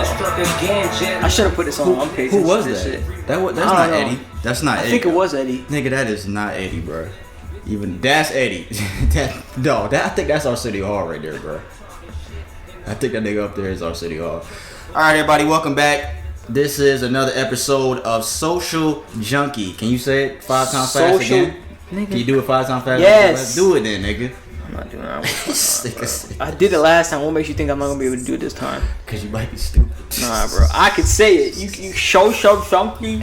I should have put this on. Who was that? Shit. That's not Eddie. That's not Eddie. I think it was Eddie. Nigga, that is not Eddie, bro. Even that's Eddie. I think that's our City Hall right there, bro. I think that nigga up there is our City Hall. All right, everybody, welcome back. This is another episode of Social Junkie. Can you say it 5 times fast again? Nigga. Can you do it 5 times fast? Yes. Let's do it then, nigga. I'm not doing that. I did it last time. What makes you think I'm not gonna be able to do it this time? Cause you might be stupid. Nah, bro. I could say it. You social junkie.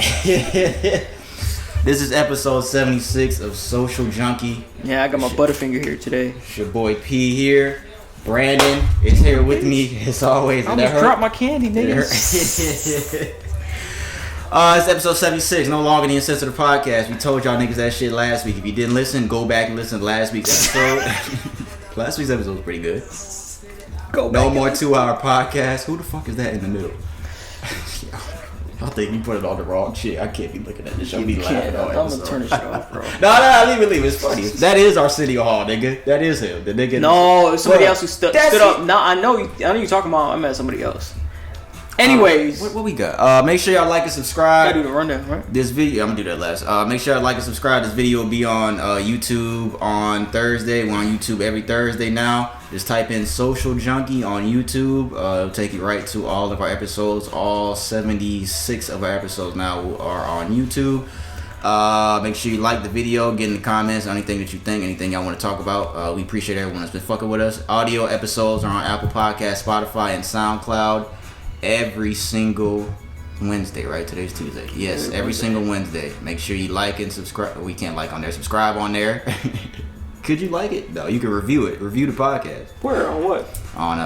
This is episode 76 of Social Junkie. Yeah, I got my Butterfinger here today. It's your boy P here. Brandon is here with me as always. I almost dropped my candy, niggas. It's episode 76, no longer the Insensitive Podcast. We told y'all niggas that shit last week. If you didn't listen, go back and listen to last week's episode. Last week's episode was pretty good. Go back. No more 2-hour podcast. Who the fuck is that in the middle? I think you put it on the wrong shit. I can't be looking at this. I'll be laughing all I'm gonna turn this shit off, bro. No, leave it. It's funny. That is our City Hall, nigga. That is him. The nigga. No, it's somebody else who stood up. No, I know you're talking about. I met somebody else. Anyways, what we got? Make sure y'all like and subscribe. Gotta do the rundown, right? This video, I'm gonna do that last. Make sure y'all like and subscribe. This video will be on YouTube on Thursday. We're on YouTube every Thursday now. Just type in Social Junkie on YouTube. It'll take you right to all of our episodes. All 76 of our episodes now are on YouTube. Make sure you like the video, get in the comments, anything that you think, anything y'all want to talk about. We appreciate everyone that's been fucking with us. Audio episodes are on Apple Podcasts, Spotify, and SoundCloud. Every single Wednesday, right? Today's Tuesday. Yes, every single Wednesday. Make sure you like and subscribe. We can't like on there. Subscribe on there. Could you like it? No, you can review it. Review the podcast. Where? On what? On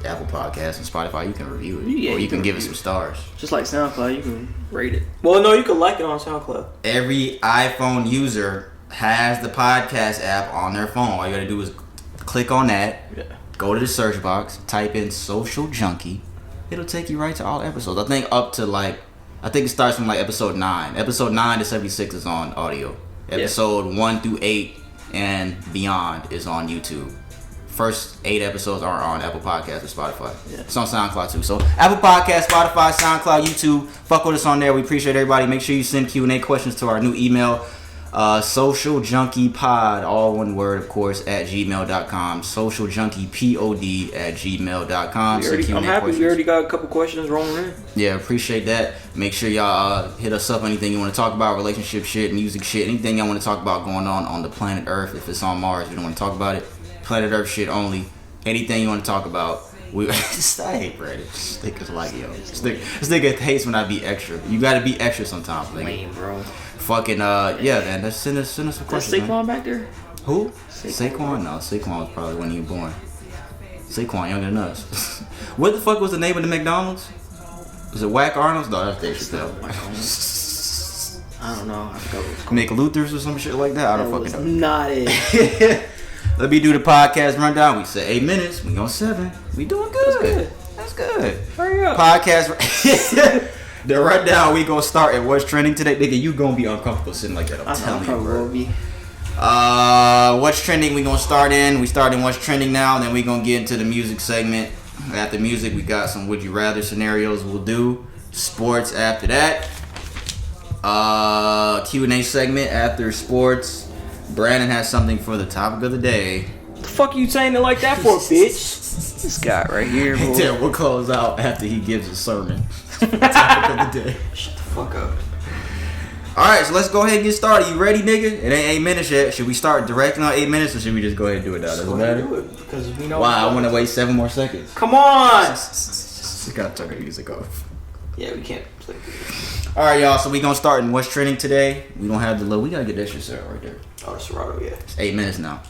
Apple Podcasts and Spotify. You can review it. Yeah, or you can give it some stars. Just like SoundCloud, you can rate it. Well, no, you can like it on SoundCloud. Every iPhone user has the podcast app on their phone. All you gotta do is click on that. Yeah. Go to the search box. Type in Social Junkie. It'll take you right to all episodes. I think it starts from episode 9. Episode 9 to 76 is on audio. Episode 1 through 8 and beyond is on YouTube. First 8 episodes are on Apple Podcasts or Spotify. Yeah. It's on SoundCloud too. So Apple Podcasts, Spotify, SoundCloud, YouTube. Fuck with us on there. We appreciate everybody. Make sure you send Q&A questions to our new email. Social Junkie Pod, all one word, of course, at gmail.com. Social Junkie Pod at gmail.com. I'm happy we already got a couple questions rolling in. Yeah, appreciate that. Make sure y'all hit us up. Anything you want to talk about, relationship shit, music shit, anything y'all want to talk about going on the planet Earth. If it's on Mars, we don't want to talk about it. Planet Earth shit only. Anything you want to talk about. I hate Brandon. This nigga's like, yo. This nigga hates when I be extra. You gotta be extra sometimes, nigga. Lame, bro. Fucking yeah, man. Let's send us some questions. Is Saquon back there? Who? Saquon? No, Saquon was probably when you were born. Saquon younger than us. What the fuck was the name of the McDonald's? Was it Whack Arnold's? No, that's Dave Chappelle. I don't know. I forgot what it was called. McLuther's or some shit like that. I don't fucking know. Not it. Let me do the podcast rundown. We said 8 minutes. We on 7. We doing good. That's good. Hurry up. Podcast. The rundown, we gonna start at what's trending today. Nigga, you gonna be uncomfortable sitting like that. I'm telling you, bro. Will be. What's trending, we gonna start in. We start in what's trending now, then we gonna get into the music segment. After music, we got some would you rather scenarios we'll do. Sports after that. Q&A segment after sports. Brandon has something for the topic of the day. The fuck you saying it like that for, bitch? This guy right here, bro. Then we'll close out after he gives a sermon. Topic of the day. Shut the fuck up. Alright, so let's go ahead and get started. You ready, nigga? It ain't 8 minutes yet. Should we start directing on 8 minutes or should we just go ahead and do it now? Doesn't matter? Do it because we know. Why? I want to wait 7 more seconds. Come on! We gotta turn the music off. Yeah, we can't play music. Alright, y'all, so we gonna start in what's trending today. We don't have the low. We gotta get that shit set right there. Oh, Serato, yeah. It's 8 minutes now.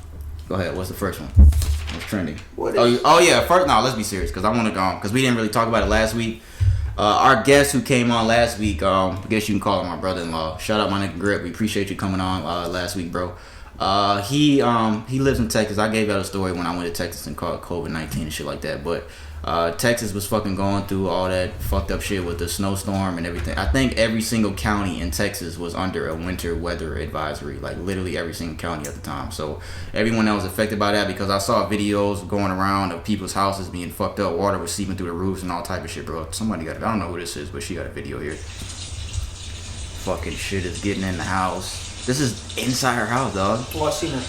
Go ahead. What's the first one? What's trending? What is? Oh yeah. First, no. Let's be serious because I want to go because we didn't really talk about it last week. Our guest who came on last week, I guess you can call him my brother-in-law. Shout out my nigga Grip. We appreciate you coming on last week, bro. He lives in Texas. I gave out a story when I went to Texas and caught COVID-19 and shit like that. But Texas was fucking going through all that fucked up shit with the snowstorm and everything. I think every single county in Texas was under a winter weather advisory. Like literally every single county at the time. So everyone that was affected by that, because I saw videos going around of people's houses being fucked up. Water was seeping through the roofs and all type of shit, bro. Somebody got it. I don't know who this is, but she got a video here. Fucking shit is getting in the house. This is inside her house, dog. Oh, I seen that.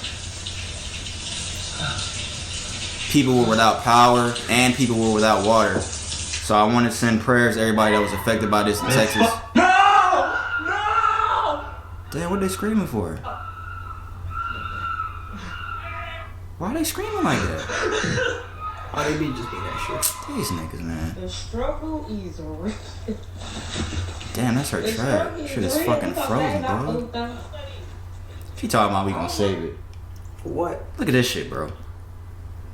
People were without power and people were without water. So I want to send prayers to everybody that was affected by this in Texas. No! No! Damn, what are they screaming for? Why are they screaming like that? Oh, they be just being that shit. These niggas, man. The struggle is real. Damn, that's her trap. Shit is fucking frozen, bro. She talking about we gonna save it. For what? Look at this shit, bro.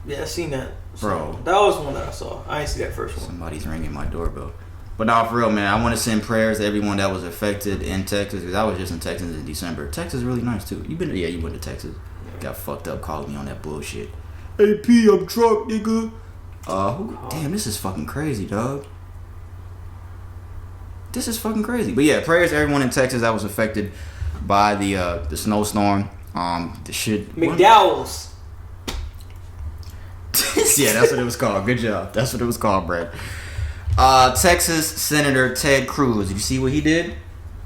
Yeah, I seen that. Bro. That was the one that I saw. I ain't see that first one. Somebody's ringing my doorbell. But nah, for real, man, I want to send prayers to everyone that was affected in Texas, because I was just in Texas in December. Texas is really nice, too. You went to Texas. Got fucked up calling me on that bullshit. Hey, P, I'm drunk, nigga. Damn, this is fucking crazy, dog. This is fucking crazy. But yeah, prayers to everyone in Texas that was affected by the snowstorm. The shit. McDowell's. Yeah, that's what it was called. Good job. That's what it was called, Brad. Texas Senator Ted Cruz. Did you see what he did?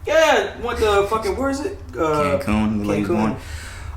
Yeah, what the fucking, where is it? Cancun.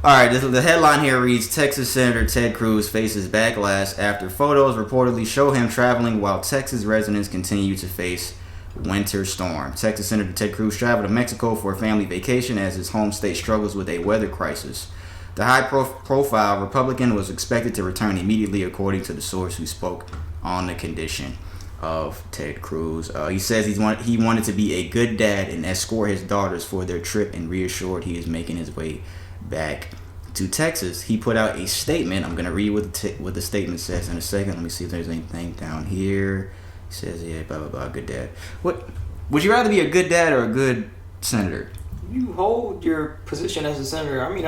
Alright, the headline here reads, Texas Senator Ted Cruz faces backlash after photos reportedly show him traveling while Texas residents continue to face winter storm. Texas Senator Ted Cruz traveled to Mexico for a family vacation as his home state struggles with a weather crisis. The high-profile Republican was expected to return immediately, according to the source who spoke on the condition of Ted Cruz. He says he wanted to be a good dad and escort his daughters for their trip, and reassured he is making his way back to Texas. He put out a statement. I'm going to read what the statement says in a second. Let me see if there's anything down here. He says, yeah, blah, blah, blah, good dad. What would you rather be, a good dad or a good senator? You hold your position as a senator. I mean,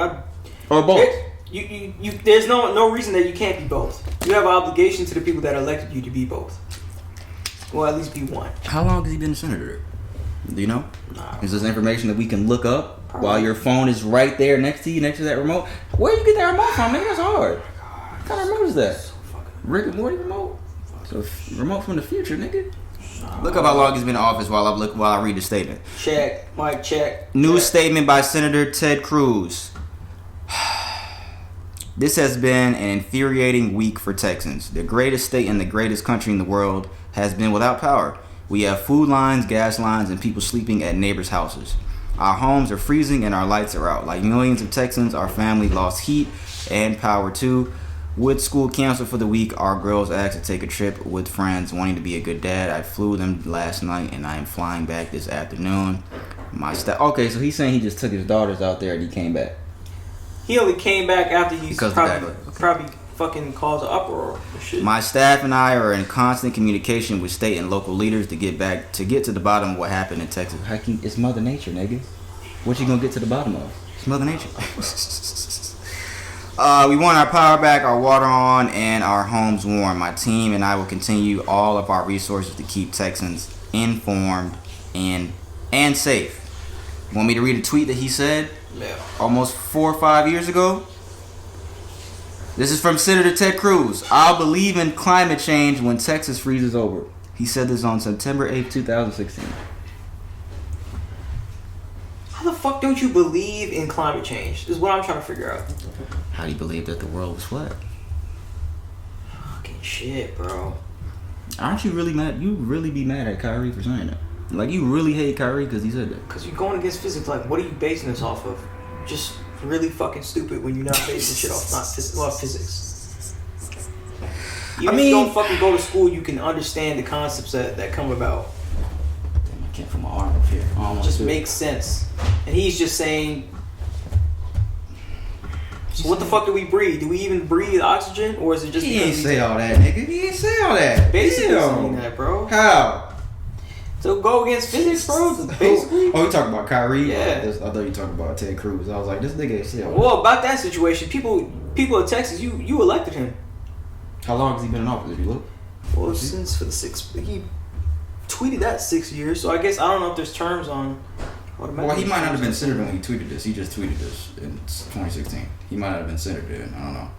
or both. You there's no reason that you can't be both. You have an obligation to the people that elected you to be both. Well, at least be one. How long has he been a senator? Do you know? Nah. Is this information that we can look up while your phone is right there next to you, next to that remote? Where you get that remote from, nigga? That's hard. What kind of remote is that? So Rick and Morty remote? So remote from the future, nigga. Look up how long he's been in office while I read the statement. Check. Mike, check. New statement by Senator Ted Cruz. This has been an infuriating week for Texans. The greatest state in the greatest country in the world has been without power. We have food lines, gas lines, and people sleeping at neighbors' houses. Our homes are freezing and our lights are out. Like millions of Texans, our family lost heat and power too. With school canceled for the week, our girls asked to take a trip with friends wanting to be a good dad. I flew them last night and I am flying back this afternoon. Okay, so he's saying he just took his daughters out there and he came back. He only came back after he's probably fucking caused an uproar or shit. My staff and I are in constant communication with state and local leaders to get to the bottom of what happened in Texas. It's Mother Nature, nigga. What you gonna get to the bottom of? It's Mother Nature. We want our power back, our water on, and our homes warm. My team and I will continue all of our resources to keep Texans informed and safe. Want me to read a tweet that he said? Yeah. Almost 4 or 5 years ago. This is from Senator Ted Cruz. I'll believe in climate change when Texas freezes over. He said this on September 8th, 2016. How the fuck don't you believe in climate change? This is what I'm trying to figure out. How do you believe that the world was flat? Fucking shit, bro. Aren't you really mad? You really be mad at Kyrie for saying that? Like, you really hate Kyrie because he said that? Because you're going against physics. Like, what are you basing this off of? Just really fucking stupid when you're not basing shit off physics. Even if you don't fucking go to school, you can understand the concepts that come about. Damn, I can't put my arm up here. It just makes sense. And he's just saying... So what the fuck do we breathe? Do we even breathe oxygen? Or is it just... He ain't say all that, nigga. He ain't say all that. Basically saying that, bro. How? to go against physics, bro. Basically. Oh, you talking about Kyrie? Yeah. I thought you talking about Ted Cruz. I was like, this nigga is still. Well, about that situation, people in Texas, you elected him. How long has he been in office? If you look. Well, since for the he tweeted that 6 years. So I guess I don't know if there's terms on. Well, he might not have been senator when he tweeted this. He just tweeted this in 2016. He might not have been senator then. I don't know.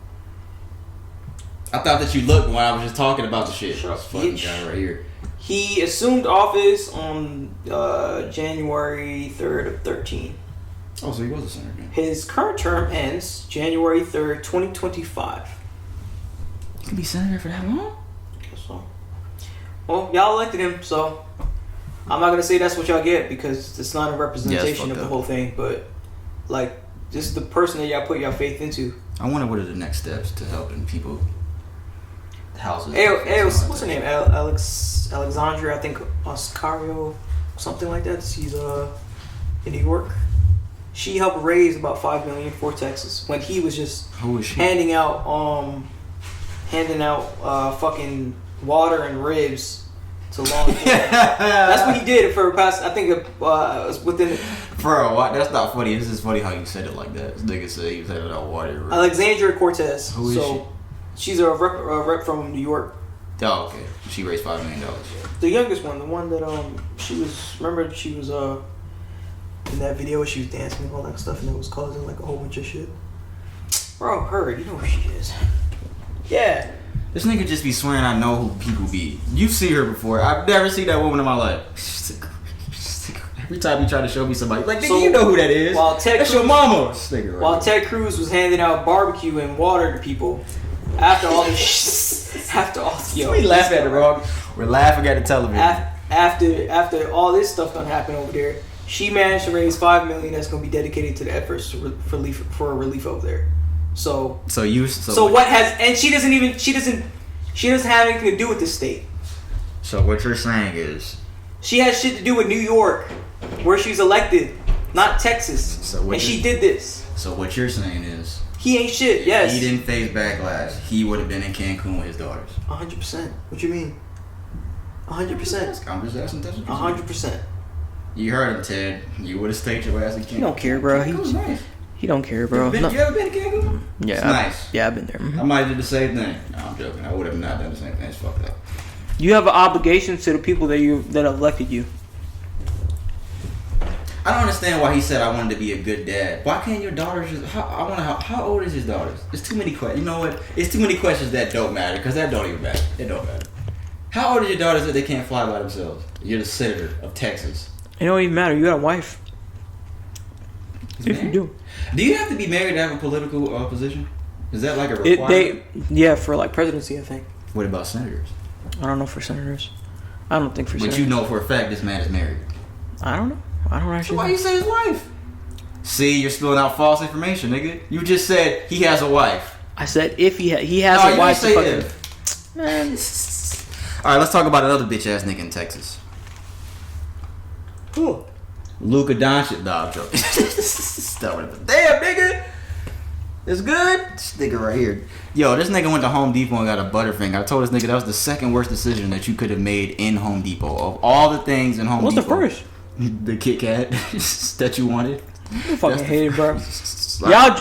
I thought that you looked when I was just talking about the shit. Shut up, fucking bitch. guy right here. He assumed office on January 3rd of 13. Oh, so he was a senator then. His current term ends January 3rd, 2025. He could be senator for that long? I guess so. Well, y'all elected him, so I'm not gonna say that's what y'all get because it's not a representation of the whole thing. But like, this is the person that y'all put y'all faith into. I wonder what are the next steps to helping people. Houses. Hey, what's her name? Alexandria, I think Oscario, something like that. She's in New York. She helped raise about $5 million for Texas when he was just handing out fucking water and ribs to law enforcement. That's what he did for past. I think it was within. Bro, what? That's not funny. This is funny how you said it like that. This nigga said he was handing out water and ribs. Alexandria Cortez. Who is she? She's a rep from New York. Oh, okay. She raised $5 million. The youngest one, the one that she was in that video where she was dancing and all that stuff, and it was causing like a whole bunch of shit. Bro, her, you know who she is. Yeah. This nigga just be swearing I know who people be. You see her before. I've never seen that woman in my life. Every time you try to show me somebody, like, nigga, you know who that is. That's your mama. While Ted Cruz was handing out barbecue and water to people, after all this, we laughing at the wrong. We're laughing at the television. After all this stuff done happen over there, she managed to raise $5 million that's gonna be dedicated to the efforts for relief over there. So what has, and she doesn't have anything to do with this state. So what you're saying is she has shit to do with New York, where she's elected, not Texas. And she did this. So what you're saying is he ain't shit. Yes. He didn't face backlash. He would have been in Cancun with his daughters. 100%. What you mean? 100%. I'm just asking. 100%. You heard him, Ted. You would have stayed your ass in Cancun. He don't care, bro. He don't care, bro. You ever been to Cancun? Yeah. It's nice. Yeah, I've been there. Mm-hmm. I might have did the same thing. No, I'm joking. I would have not done the same thing. It's fucked up. You have an obligation to the people that elected you. I don't understand why he said I wanted to be a good dad. Why can't your daughters just? How old is his daughters? There's too many questions. You know what? It's too many questions that don't matter because that don't even matter. It don't matter. How old are your daughters that they can't fly by themselves? You're the senator of Texas. It don't even matter. You got a wife. If you do. Do you have to be married to have a political position? Is that like a requirement? Yeah, for like presidency, I think. What about senators? I don't know for senators. I don't think for senators. But you know for a fact this man is married. I don't know. I don't actually. So why you say his wife? See, you're spilling out false information, nigga. You just said he has a wife. I said if he has a wife. You say if. Man. All right, let's talk about another bitch ass nigga in Texas. Who? Luka Doncic. Nah, I'm joking. Damn, nigga. It's good. This nigga right here. Yo, this nigga went to Home Depot and got a Butterfinger. I told this nigga that was the second worst decision that you could have made in Home Depot. Of all the things in Home Depot. What's the first? The Kit Kat that you wanted. I fucking hate it, bro.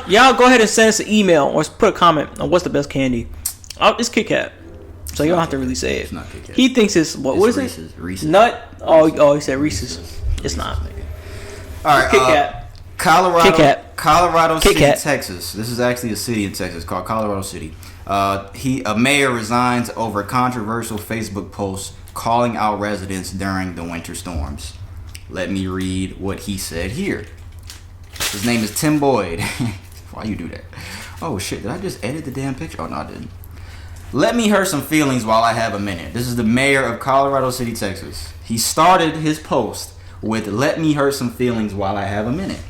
Y'all go ahead and send us an email or put a comment on what's the best candy. Oh, it's Kit Kat. So you don't have to really say it. It's not Kit Kat. He thinks it's what is Reese's. it? Reese's. Nut? Oh, he said Reese's. It's not. All right, Kit Kat. Colorado Kit City, Kat. Texas. This is actually a city in Texas called Colorado City. A mayor resigns over controversial Facebook post calling out residents during the winter storms. Let me read what he said here. His name is Tim Boyd. Why you do that? Oh shit, did I just edit the damn picture? Oh no, I didn't. Let me hurt some feelings while I have a minute. This is the mayor of Colorado City, Texas. He started his post with "Let me hurt some feelings while I have a minute."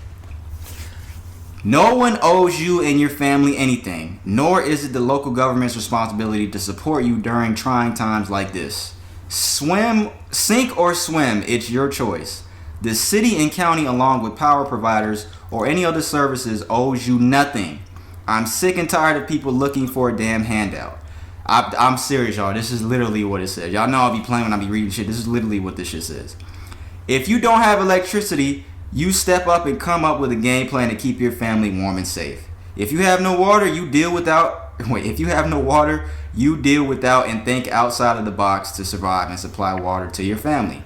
No one owes you and your family anything, nor is it the local government's responsibility to support you during trying times like this. Sink or swim, it's your choice. The city and county, along with power providers or any other services, owes you nothing. I'm sick and tired of people looking for a damn handout. I'm serious, y'all. This is literally what it says. Y'all know I'll be playing when I be reading shit. This is literally what this shit says. If you don't have electricity, you step up and come up with a game plan to keep your family warm and safe. If you have no water, you deal without and think outside of the box to survive and supply water to your family.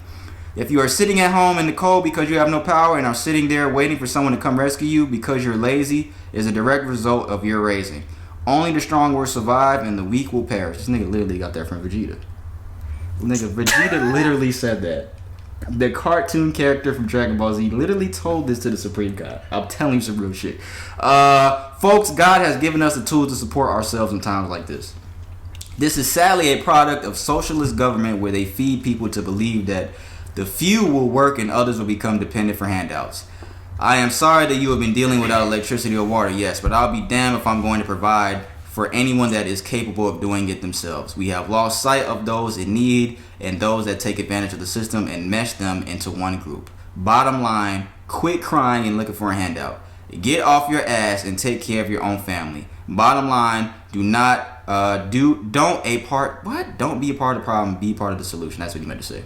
If you are sitting at home in the cold because you have no power and are sitting there waiting for someone to come rescue you because you're lazy, is a direct result of your raising. Only the strong will survive and the weak will perish. This nigga literally got that from Vegeta. Vegeta literally said that. The cartoon character from Dragon Ball Z literally told this to the Supreme God. I'm telling you some real shit. Folks, God has given us the tools to support ourselves in times like this. This is sadly a product of socialist government where they feed people to believe that the few will work and others will become dependent for handouts. I am sorry that you have been dealing without electricity or water, yes, but I'll be damned if I'm going to provide for anyone that is capable of doing it themselves. We have lost sight of those in need and those that take advantage of the system and mesh them into one group. Bottom line, quit crying and looking for a handout. Get off your ass and take care of your own family. Bottom line, don't be a part of the problem, be part of the solution. That's what he meant to say.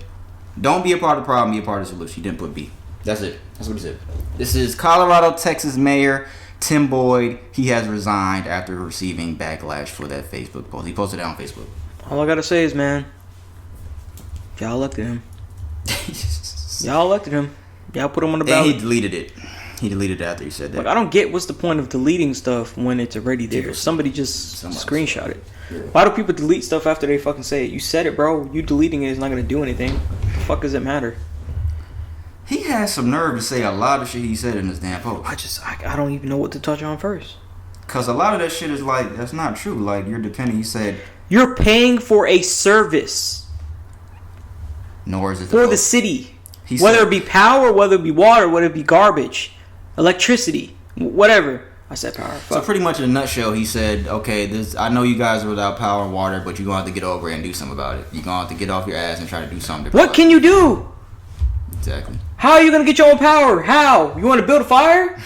Don't be a part of the problem, be a part of the solution. He didn't put B. That's it. That's what he said. This is Colorado, Texas Mayor Tim Boyd. He has resigned after receiving backlash for that Facebook post. He posted it on Facebook. All I gotta say is, man, y'all elected him. Y'all elected him. Y'all put him on the ballot. And he deleted it. He deleted it after he said that. Like, I don't get what's the point of deleting stuff when it's already there. Somebody screenshot it. Yeah. Why do people delete stuff after they fucking say it? You said it, bro. You deleting it is not gonna do anything. The fuck does it matter? He has some nerve to say a lot of shit he said in this damn post. I don't even know what to touch on first. Cause a lot of that shit is like, that's not true. Like, you're depending. He said you're paying for a service. Nor is it for the city. Whether it be power, whether it be water, whether it be garbage, electricity, whatever. I said power. So pretty much in a nutshell, he said, okay, I know you guys are without power and water, but you're going to have to get over it and do something about it. You're going to have to get off your ass and try to do something. What can you do? Exactly. How are you going to get your own power? How? You want to build a fire?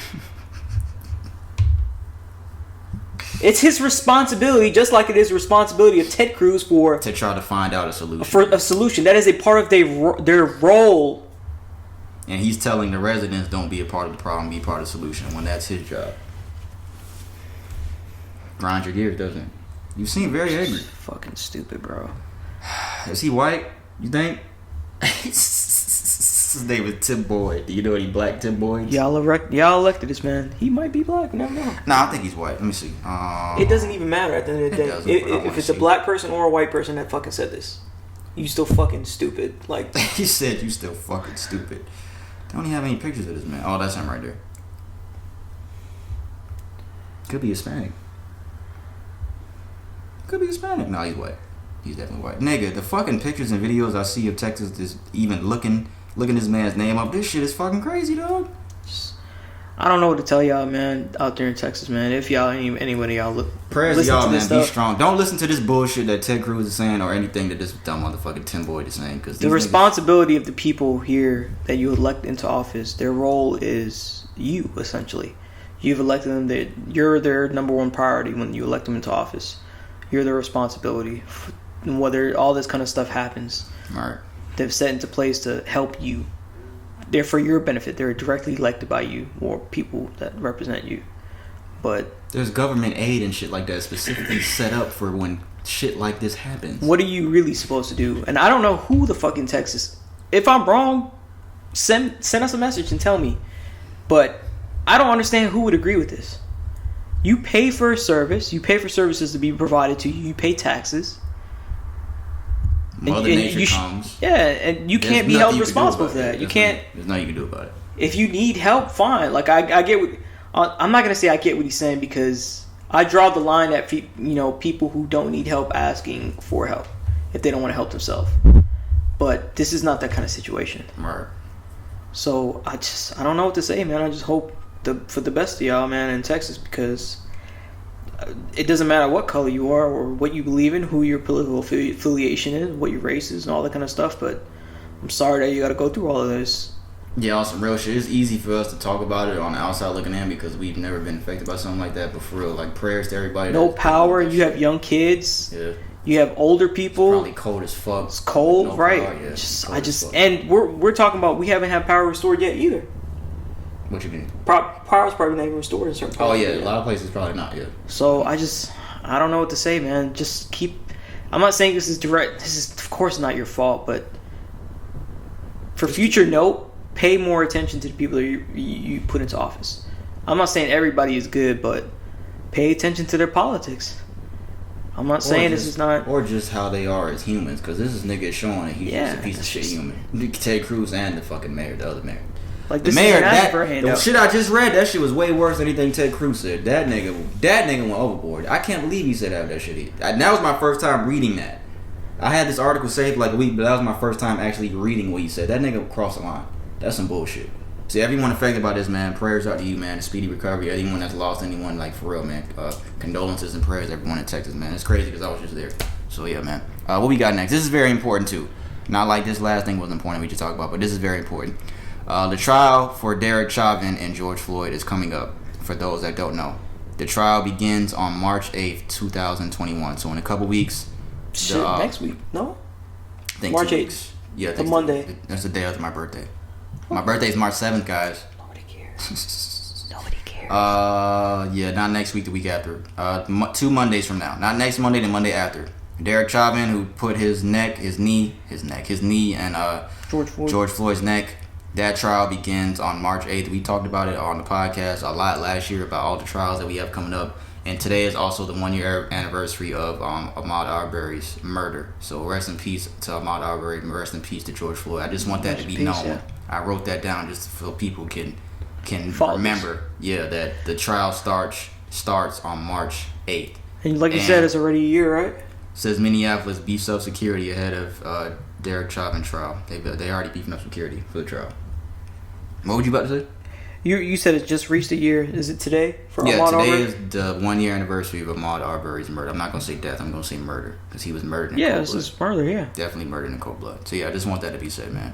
It's his responsibility, just like it is the responsibility of Ted Cruz to try to find out a solution. For a solution. That is a part of their role. And he's telling the residents, don't be a part of the problem, be part of the solution, when that's his job. Grind your gears, doesn't it? You seem very angry. Fucking stupid, bro. Is he white, you think? His name is Tim Boyd. Do you know any black Tim Boyds? Y'all elected this man. He might be black. Never know. Nah, I think he's white. Let me see. It doesn't even matter at the end of the day. If it's a black person or a white person that fucking said this, you still fucking stupid. Like he said, you still fucking stupid. They don't even have any pictures of this man. Oh, that's him right there. Could be Hispanic. Could be Hispanic. No, he's white. He's definitely white. Nigga, the fucking pictures and videos I see of Texas just even looking this man's name up. This shit is fucking crazy, dog. I don't know what to tell y'all, man, out there in Texas, man. If y'all, anybody y'all look. Prayers to y'all, man. Be strong. Don't listen to this bullshit that Ted Cruz is saying or anything that this dumb motherfucking Tim Boyd is saying. Cause the responsibility of the people here that you elect into office, their role is you, essentially. You've elected them. You're their number one priority when you elect them into office. You're their responsibility. Whether all this kind of stuff happens. All right. They've set into place to help you. They're for your benefit. They're directly elected by you or people that represent you. But there's government aid and shit like that specifically set up for when shit like this happens. What are you really supposed to do? And I don't know who the fuck in Texas. If I'm wrong, send us a message and tell me. But I don't understand who would agree with this. You pay for a service. You pay for services to be provided to you. You pay taxes. Mother Nature comes. Yeah, and you can't be held responsible for that. You can't. There's nothing you can do about it. If you need help, fine. Like I get what I'm not gonna say I get what he's saying because I draw the line at people who don't need help asking for help if they don't want to help themselves. But this is not that kind of situation. Right. So I don't know what to say, man. I just hope for the best of y'all, man, in Texas because. It doesn't matter what color you are or what you believe in, who your political affiliation is, what your race is, and all that kind of stuff. But I'm sorry that you got to go through all of this. Yeah, on some real shit. It's easy for us to talk about it on the outside looking in because we've never been affected by something like that. But for real, like prayers to everybody. No power. You have young kids. Yeah. You have older people. Probably cold as fuck. It's cold, no right? Power, yeah. And we're talking about we haven't had power restored yet either. What you mean? Power's probably not even restored in certain places. Oh yeah, a lot of places probably not yet. So I don't know what to say, man. Just keep. I'm not saying this is direct. This is of course not your fault, but for future note, pay more attention to the people that you put into office. I'm not saying everybody is good, but pay attention to their politics. I'm not saying this is not... Or just how they are as humans, because this is nigga showing that he's just a piece of shit human. Ted Cruz and the fucking mayor, the other mayor. Like, the mayor, the shit I just read, that shit was way worse than anything Ted Cruz said. That nigga went overboard. I can't believe he said that shit. That was my first time reading that. I had this article saved for like a week, but that was my first time actually reading what he said. That nigga crossed the line. That's some bullshit. See, everyone affected by this, man, prayers out to you, man. Speedy recovery. Anyone that's lost anyone, like, for real, man. Condolences and prayers, everyone in Texas, man. It's crazy because I was just there. So, yeah, man. What we got next? This is very important, too. Not like this last thing was important we just talked about, but this is very important. The trial for Derek Chauvin and George Floyd is coming up, for those that don't know. The trial begins on March 8th, 2021. So, in a couple weeks. Shit, next week. No? I think March 8th. Yeah. The Monday. That's the day after my birthday. My birthday's March 7th, guys. Nobody cares. Nobody cares. Yeah, not next week, the week after. 2 Mondays from now. Not next Monday, the Monday after. Derek Chauvin, who put his knee and George Floyd's neck. That trial begins on March 8th. We talked about it on the podcast a lot last year about all the trials that we have coming up. And today is also the 1-year anniversary of Ahmaud Arbery's murder. So rest in peace to Ahmaud Arbery. Rest in peace to George Floyd. I just want that to be known. Yeah. I wrote that down just so people can remember. Yeah, that the trial starts on March 8th. And like you said, it's already a year, right? Says Minneapolis beefs up security ahead of Derek Chauvin trial. They already beefing up security for the trial. What were you about to say? You said it just reached a year. Is it today for Ahmaud Arbery? Yeah, today is the 1-year anniversary of Ahmaud Arbery's murder. I'm not going to say death. I'm going to say murder because he was murdered in cold blood. Yeah, this is murder, yeah. Definitely murdered in cold blood. So, yeah, I just want that to be said, man.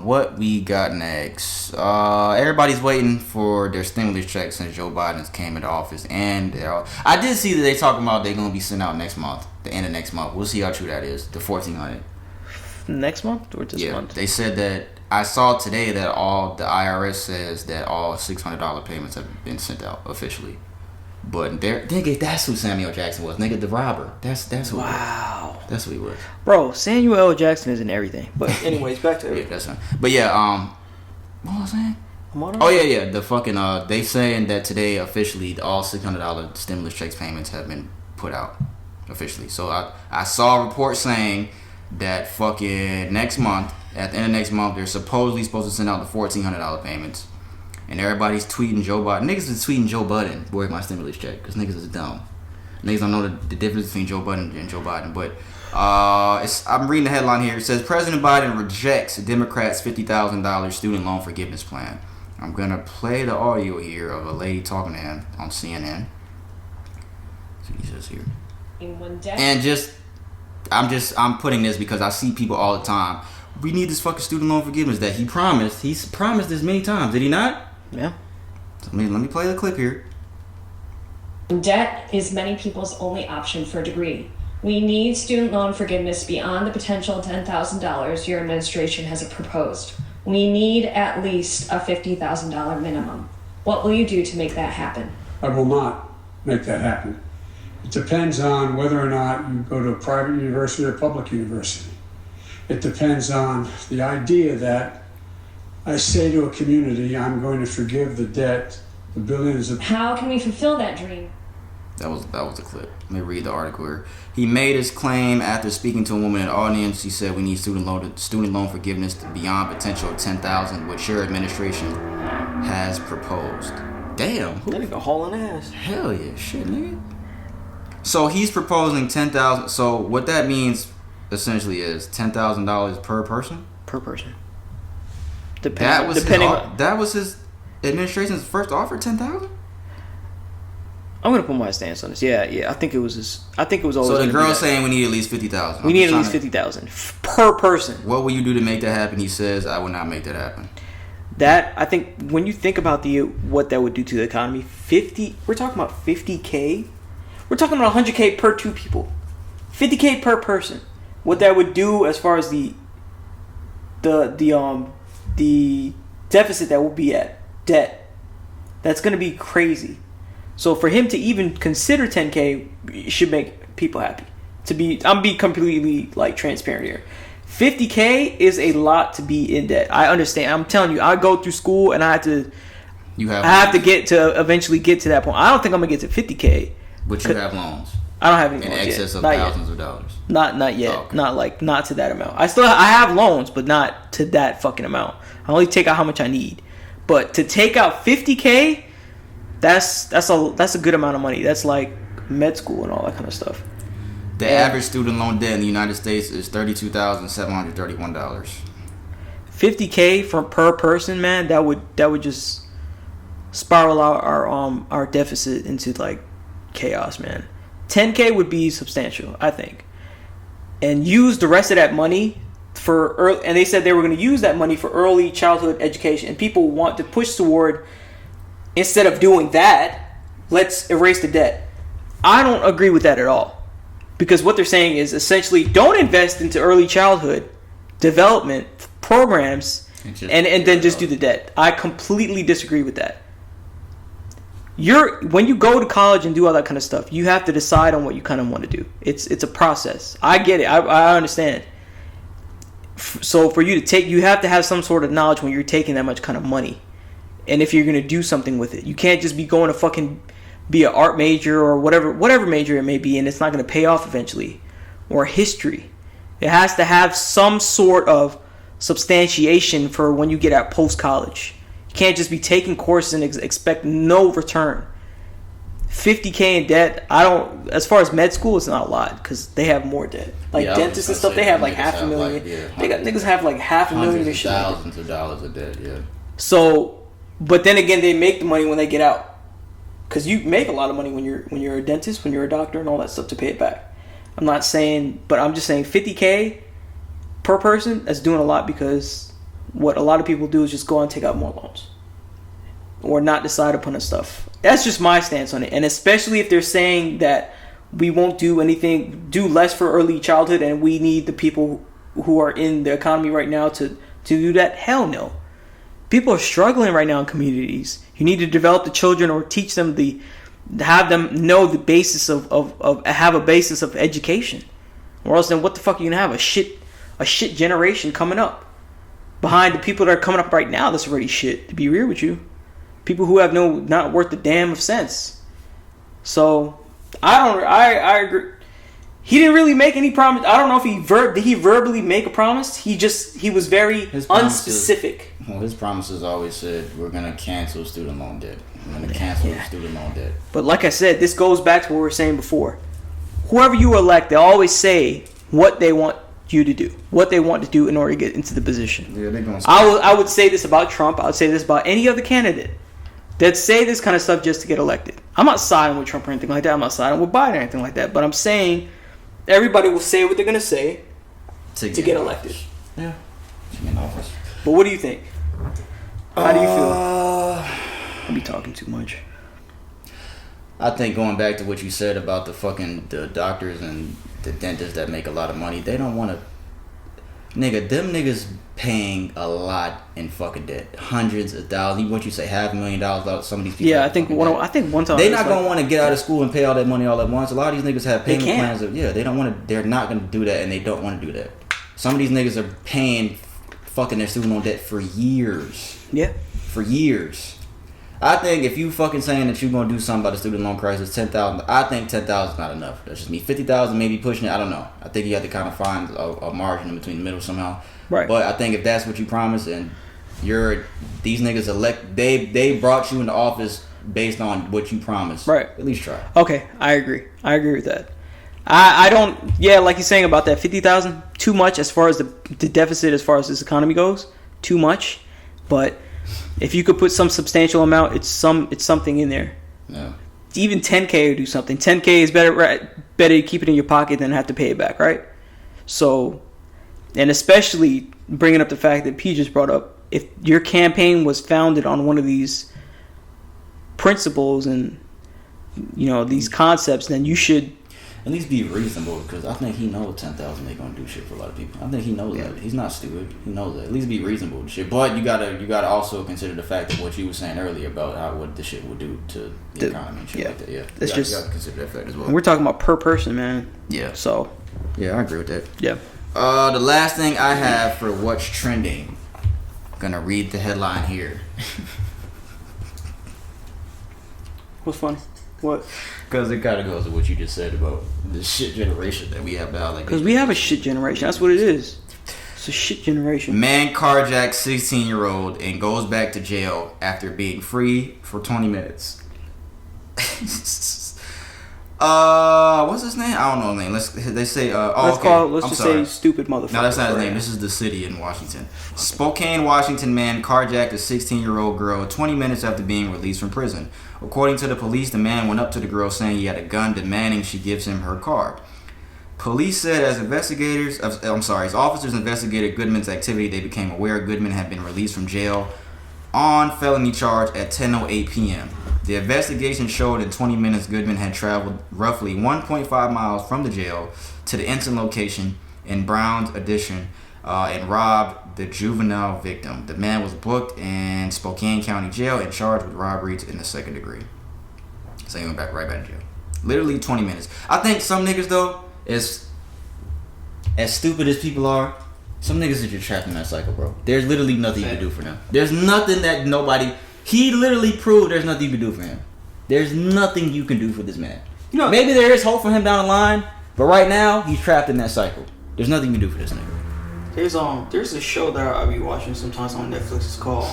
What we got next? Everybody's waiting for their stimulus check since Joe Biden came into office. And I did see that they talking about they're going to be sent out next month, the end of next month. We'll see how true that is, the $1,400. Next month or this month? They said that. I saw today that the IRS says that all $600 payments have been sent out officially. But nigga, that's who Samuel Jackson was. Nigga, the robber. That's who. Wow. That's who he was. Bro, Samuel L. Jackson isn't everything. But anyways, back to it. Yeah, that's fine. But yeah, what was I saying? Oh yeah. The fucking they saying that today officially all $600 stimulus checks payments have been put out officially. So I saw a report saying that fucking next month. At the end of next month, they're supposedly supposed to send out the $1,400 payments. And everybody's tweeting Joe Biden. Niggas is tweeting Joe Budden, where's my stimulus check? Because niggas is dumb. Niggas don't know the difference between Joe Budden and Joe Biden. But I'm reading the headline here. It says, President Biden rejects Democrats' $50,000 student loan forgiveness plan. I'm going to play the audio here of a lady talking to him on CNN. See what he says here. And I'm putting this because I see people all the time. We need this fucking student loan forgiveness that he promised. He's promised this many times. Did he not? Yeah. So let me play the clip here. Debt is many people's only option for a degree. We need student loan forgiveness beyond the potential $10,000 your administration has proposed. We need at least a $50,000 minimum. What will you do to make that happen? I will not make that happen. It depends on whether or not you go to a private university or a public university. It depends on the idea that I say to a community, I'm going to forgive the debt, the billions of... How can we fulfill that dream? That was the clip. Let me read the article here. He made his claim after speaking to a woman in the audience. He said we need student loan forgiveness beyond potential of $10,000, which your administration has proposed. Damn. That nigga hauling ass. Hell yeah. Shit, nigga. So he's proposing $10,000. So what that means... essentially is $10,000 per person. Per person. That was his administration's first offer. $10,000. I'm gonna put my stance on this. Yeah. I think it was always. So the girl's saying we need at least $50,000. We need at least $50,000 per person. What will you do to make that happen? He says, I will not make that happen. That I think when you think about what that would do to the economy, we're talking about $50K. We're talking about $100K per 2 people. $50K per person. What that would do as far as the deficit that will be at debt, that's gonna be crazy. So for him to even consider 10K should make people happy. I'm being completely like transparent here. 50K is a lot to be in debt. I understand. I'm telling you, I go through school and I have to eventually get to that point. I don't think I'm gonna get to 50K. But you have loans. I don't have any in loans excess yet. of Not thousands yet. of dollars. Not yet. Oh, okay. Not to that amount. I have loans, but not to that fucking amount. I only take out how much I need. But to take out 50K, that's a good amount of money. That's like med school and all that kind of stuff. The average student loan debt in the United States is $32,731. 50K per person, man. That would just spiral out our deficit into like chaos, man. 10K would be substantial, I think, and use the rest of that money for early. And they said they were going to use that money for early childhood education. And people want to push toward, instead of doing that, let's erase the debt. I don't agree with that at all, because what they're saying is essentially don't invest into early childhood development programs and then just do the debt. I completely disagree with that. When you go to college and do all that kind of stuff, you have to decide on what you kind of want to do. It's a process. I get it. I understand. So for you to take, you have to have some sort of knowledge when you're taking that much kind of money, and if you're gonna do something with it, you can't just be going to fucking be an art major or whatever major it may be, and it's not gonna pay off eventually, or history. It has to have some sort of substantiation for when you get out post college. Can't just be taking courses and expect no return. 50K in debt. As far as med school, it's not a lot because they have more debt. Like dentists and stuff, they have like $500,000. They got niggas have like $500,000 and shit. Thousands of dollars of debt, yeah. So, but then again, they make the money when they get out, because you make a lot of money when you're a dentist, when you're a doctor, and all that stuff to pay it back. I'm not saying, but I'm just saying 50K per person. That's doing a lot, because what a lot of people do is just go and take out more loans or not decide upon the stuff. That's just my stance on it. And especially if they're saying that we won't do less for early childhood, and we need the people who are in the economy right now to do that. Hell no. People are struggling right now in communities. You need to develop the children, or teach them have them know the basis have a basis of education. Or else then what the fuck are you gonna have? A shit generation coming up behind the people that are coming up right now that's already shit, to be real with you. People who have not worth a damn of sense. So I agree. He didn't really make any promise. I don't know if did he verbally make a promise? He was very unspecific. Well, his promises always said, we're going to cancel student loan debt. We're going to cancel student loan debt. But like I said, this goes back to what we were saying before. Whoever you elect, they always say what they want you to do, what they want to do in order to get into the position. Yeah, they're going to I would say this about Trump. I would say this about any other candidate that say this kind of stuff just to get elected. I'm not siding with Trump or anything like that. I'm not siding with Biden or anything like that. But I'm saying everybody will say what they're going to say to get elected. Yeah. To get in office. But what do you think? How do you feel? I'll be talking too much. I think going back to what you said about the doctors and the dentists that make a lot of money, they don't want to. Nigga, them niggas paying a lot in fucking debt, hundreds of thousands. What you say, $500,000 out? Some of these people. Yeah, I think one time they're not gonna want to get out of school and pay all that money all at once. A lot of these niggas have payment plans. They don't want to. They're not gonna do that, and they don't want to do that. Some of these niggas are paying fucking their student loan debt for years. Yeah. For years. I think if you fucking saying that you're gonna do something about the student loan crisis, 10,000. I think 10,000 is not enough. That's just me. 50,000 maybe pushing it. I don't know. I think you have to kind of find a margin in between the middle somehow. Right. But I think if that's what you promise, and these niggas they brought you into office based on what you promised. Right. At least try. Okay, I agree with that. I don't. Yeah, like you're saying about that 50,000, too much as far as the deficit as far as this economy goes. Too much, but. If you could put some substantial amount, it's something in there. Yeah. Even 10K would do something. 10K is better, right? Better to keep it in your pocket than have to pay it back, right? So, and especially bringing up the fact that P just brought up, if your campaign was founded on one of these principles and these concepts, then you should at least be reasonable, because I think he knows 10,000 ain't gonna do shit for a lot of people. I think he knows that. He's not stupid. He knows that. At least be reasonable and shit. But you gotta also consider the fact that what you were saying earlier about what the shit would do to the economy and shit like that. Yeah, That's you just gotta consider that fact as well. We're talking about per person, man. Yeah. So. Yeah, I agree with that. Yeah. The last thing I have for what's trending, I'm gonna read the headline here. What's funny? What? Because it kind of goes to what you just said about the shit generation that we have now. Like, Because we have a shit generation. That's what it is. It's a shit generation. Man carjacks 16-year-old and goes back to jail after being free for 20 minutes. What's his name? I don't know his name. Let's say stupid motherfucker. No, that's not his name. This is the city in Washington. Spokane, Washington man carjacked a 16-year-old girl 20 minutes after being released from prison. According to the police, the man went up to the girl saying he had a gun, demanding she gives him her card. Police said as officers investigated Goodman's activity, they became aware Goodman had been released from jail on felony charge at 10:08 p.m. The investigation showed in 20 minutes Goodman had traveled roughly 1.5 miles from the jail to the incident location in Brown's Addition and robbed the juvenile victim. The man was booked in Spokane County Jail and charged with robbery in the second degree. So he went right back to jail. Literally 20 minutes. I think some niggas, though, as stupid as people are, some niggas are just trapped in that cycle, bro. There's literally nothing you can do for them. There's nothing that he literally proved there's nothing you can do for him. There's nothing you can do for this man. You know, maybe there is hope for him down the line, but right now, he's trapped in that cycle. There's nothing you can do for this nigga. There's a show that I'll be watching sometimes on Netflix. It's called,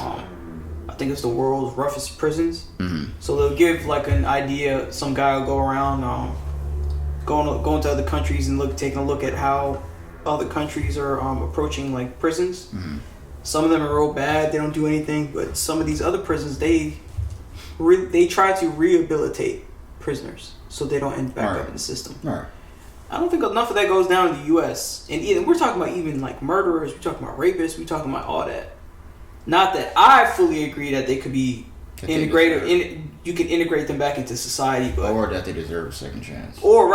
I think it's the world's roughest prisons. Mm-hmm. So they'll give like an idea. Some guy will go around, going to other countries and taking a look at how other countries are approaching like prisons. Mm-hmm. Some of them are real bad. They don't do anything. But some of these other prisons, they try to rehabilitate prisoners so they don't end back up in the system. Right. I don't think enough of that goes down in the U.S. And we're talking about even like murderers. We're talking about rapists. We're talking about all that. Not that I fully agree that they could be integrated. You can integrate them back into society, or that they deserve a second chance. Or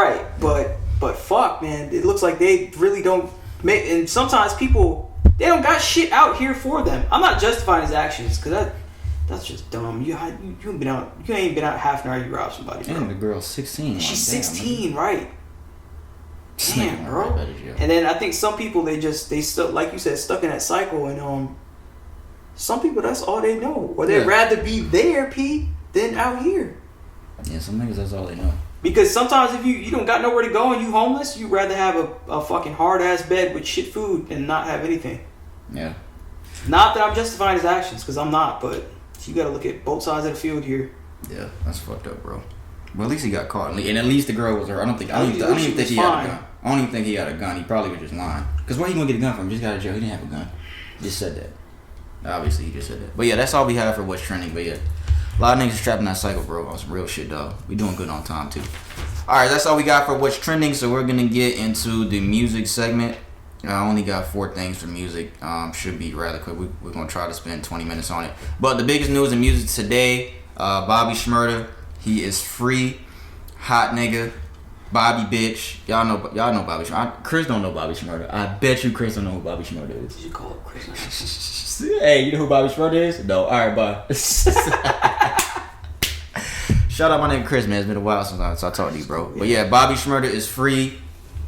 but fuck, man, it looks like they really don't. And sometimes people, they don't got shit out here for them. I'm not justifying his actions because that's just dumb. You ain't been out half an hour. You robbed somebody. Bro. And the girl's 16. She's 16, right? Damn, bro. And then I think some people they still, like you said, stuck in that cycle, and some people that's all they know, or they'd rather be there, than out here. Yeah, some niggas that's all they know. Because sometimes if you don't got nowhere to go and you homeless, you'd rather have a fucking hard ass bed with shit food and not have anything. Yeah. Not that I'm justifying his actions, because I'm not, but you got to look at both sides of the field here. Yeah, that's fucked up, bro. Well, at least he got caught, and at least the girl was her. I don't even think he had a gun. I don't even think he had a gun. He probably was just lying. Because where he gonna get a gun from? He just got out of jail. He didn't have a gun. He just said that. Obviously, he just said that. But yeah, that's all we have for what's trending. But yeah, a lot of niggas trapped in that cycle, bro. On some real shit, dog. We doing good on time too. All right, that's all we got for what's trending. So we're gonna get into the music segment. I only got 4 things for music. Should be rather quick. We're gonna try to spend 20 minutes on it. But the biggest news in music today: Bobby Shmurda. He is free. Hot nigga. Bobby bitch. Y'all know Bobby Shmurda. Chris don't know Bobby Shmurda. I bet you Chris don't know who Bobby Shmurda is. You call him Chris. Hey, you know who Bobby Shmurda is? No. Alright, bye. Shout out my nigga Chris, man. It's been a while since I talked to you, bro. But yeah, Bobby Shmurda is free.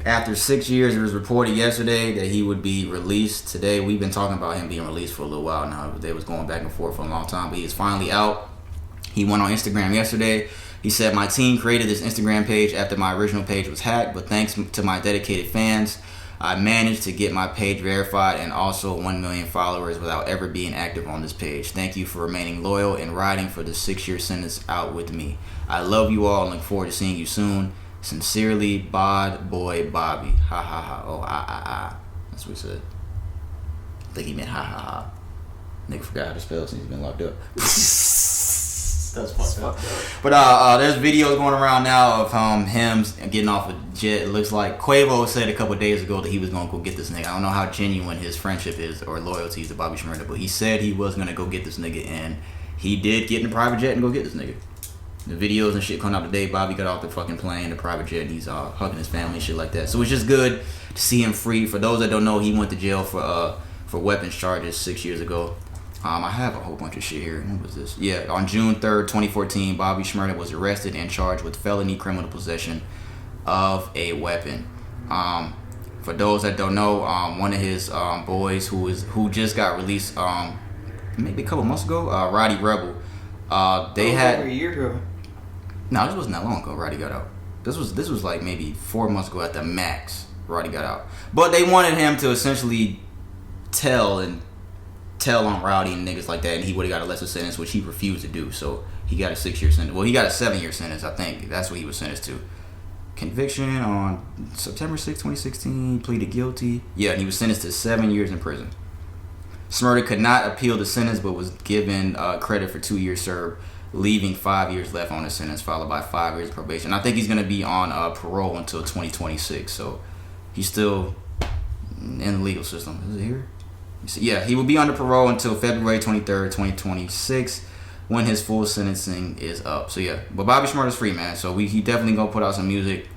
After 6 years, it was reported yesterday that he would be released today. We've been talking about him being released for a little while now. They was going back and forth for a long time, but he is finally out. He went on Instagram yesterday. He said, "My team created this Instagram page after my original page was hacked, but thanks to my dedicated fans, I managed to get my page verified and also 1 million followers without ever being active on this page. Thank you for remaining loyal and riding for the 6-year sentence out with me. I love you all and look forward to seeing you soon. Sincerely, Bod Boy Bobby." Ha ha ha. Oh, ah. That's what he said. I think he meant ha ha ha. Nigga forgot how to spell since he's been locked up. That's fucked up. But there's videos going around now of him getting off a jet. It looks like Quavo said a couple of days ago that he was going to go get this nigga. I don't know how genuine his friendship is or loyalty to Bobby Shmurda, but he said he was going to go get this nigga, and he did get in a private jet and go get this nigga. The videos and shit coming out today. Bobby got off the fucking plane, the private jet, and he's hugging his family and shit like that. So it's just good to see him free. For those that don't know, he went to jail for weapons charges 6 years ago. I have a whole bunch of shit here. What was this? Yeah, on June 3rd, 2014, Bobby Shmurda was arrested and charged with felony criminal possession of a weapon. For those that don't know, one of his boys who just got released maybe a couple months ago, Roddy Rebel. They had over a year ago. No, this wasn't that long ago. Roddy got out. This was like maybe 4 months ago at the max. Roddy got out, but they wanted him to essentially tell on Rowdy and niggas like that, and he would have got a lesser sentence, which he refused to do. So he got a 6-year sentence. Well, he got a 7-year sentence, I think. That's what he was sentenced to. Conviction on September 6, 2016. He pleaded guilty. Yeah, and he was sentenced to 7 years in prison. Shmurda could not appeal the sentence, but was given credit for 2 years served, leaving 5 years left on his sentence, followed by 5 years of probation. I think he's going to be on parole until 2026, so he's still in the legal system. Is it here? Yeah, he will be under parole until February 23rd, 2026, when his full sentencing is up. So yeah, but Bobby Shmurda's free, man. So he definitely gonna put out some music.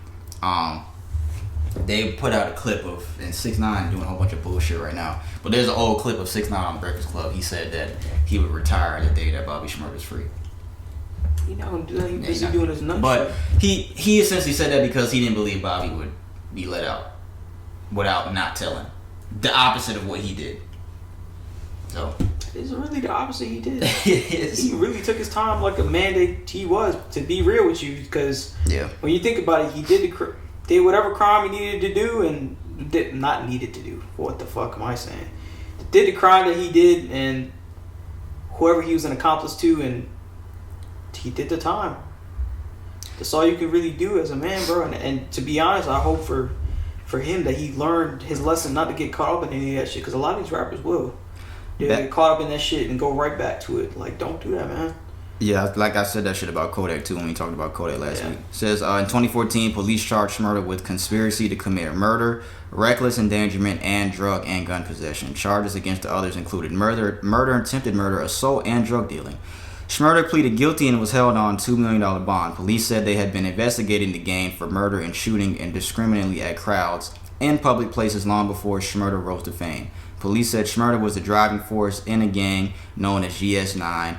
They put out a clip of 6ix9ine doing a whole bunch of bullshit right now. But there's an old clip of 6ix9ine on Breakfast Club. He said that he would retire the day that Bobby Shmurda's free. He not gonna do that. He's busy doing his nuts. But he essentially said that because he didn't believe Bobby would be let out without not telling. The opposite of what he did. So it's really the opposite he did. It is. He really took his time like a man that he was, to be real with you, because when you think about it, he did whatever crime he needed to do, and not needed to do. What the fuck am I saying? Did the crime that he did, and whoever he was an accomplice to, and he did the time. That's all you can really do as a man, bro. And to be honest, I hope for him that he learned his lesson, not to get caught up in any of that shit, because a lot of these rappers will. They get caught up in that shit and go right back to it. Like, don't do that, man. Yeah, like I said that shit about Kodak too when we talked about Kodak last week. It says in 2014, police charged Shmurda with conspiracy to commit murder, reckless endangerment, and drug and gun possession. Charges against the others included murder, attempted murder, assault, and drug dealing. Shmurda pleaded guilty and was held on $2 million bond. Police said they had been investigating the gang for murder and shooting indiscriminately at crowds in public places long before Shmurda rose to fame. Police said Shmurda was the driving force in a gang known as GS9,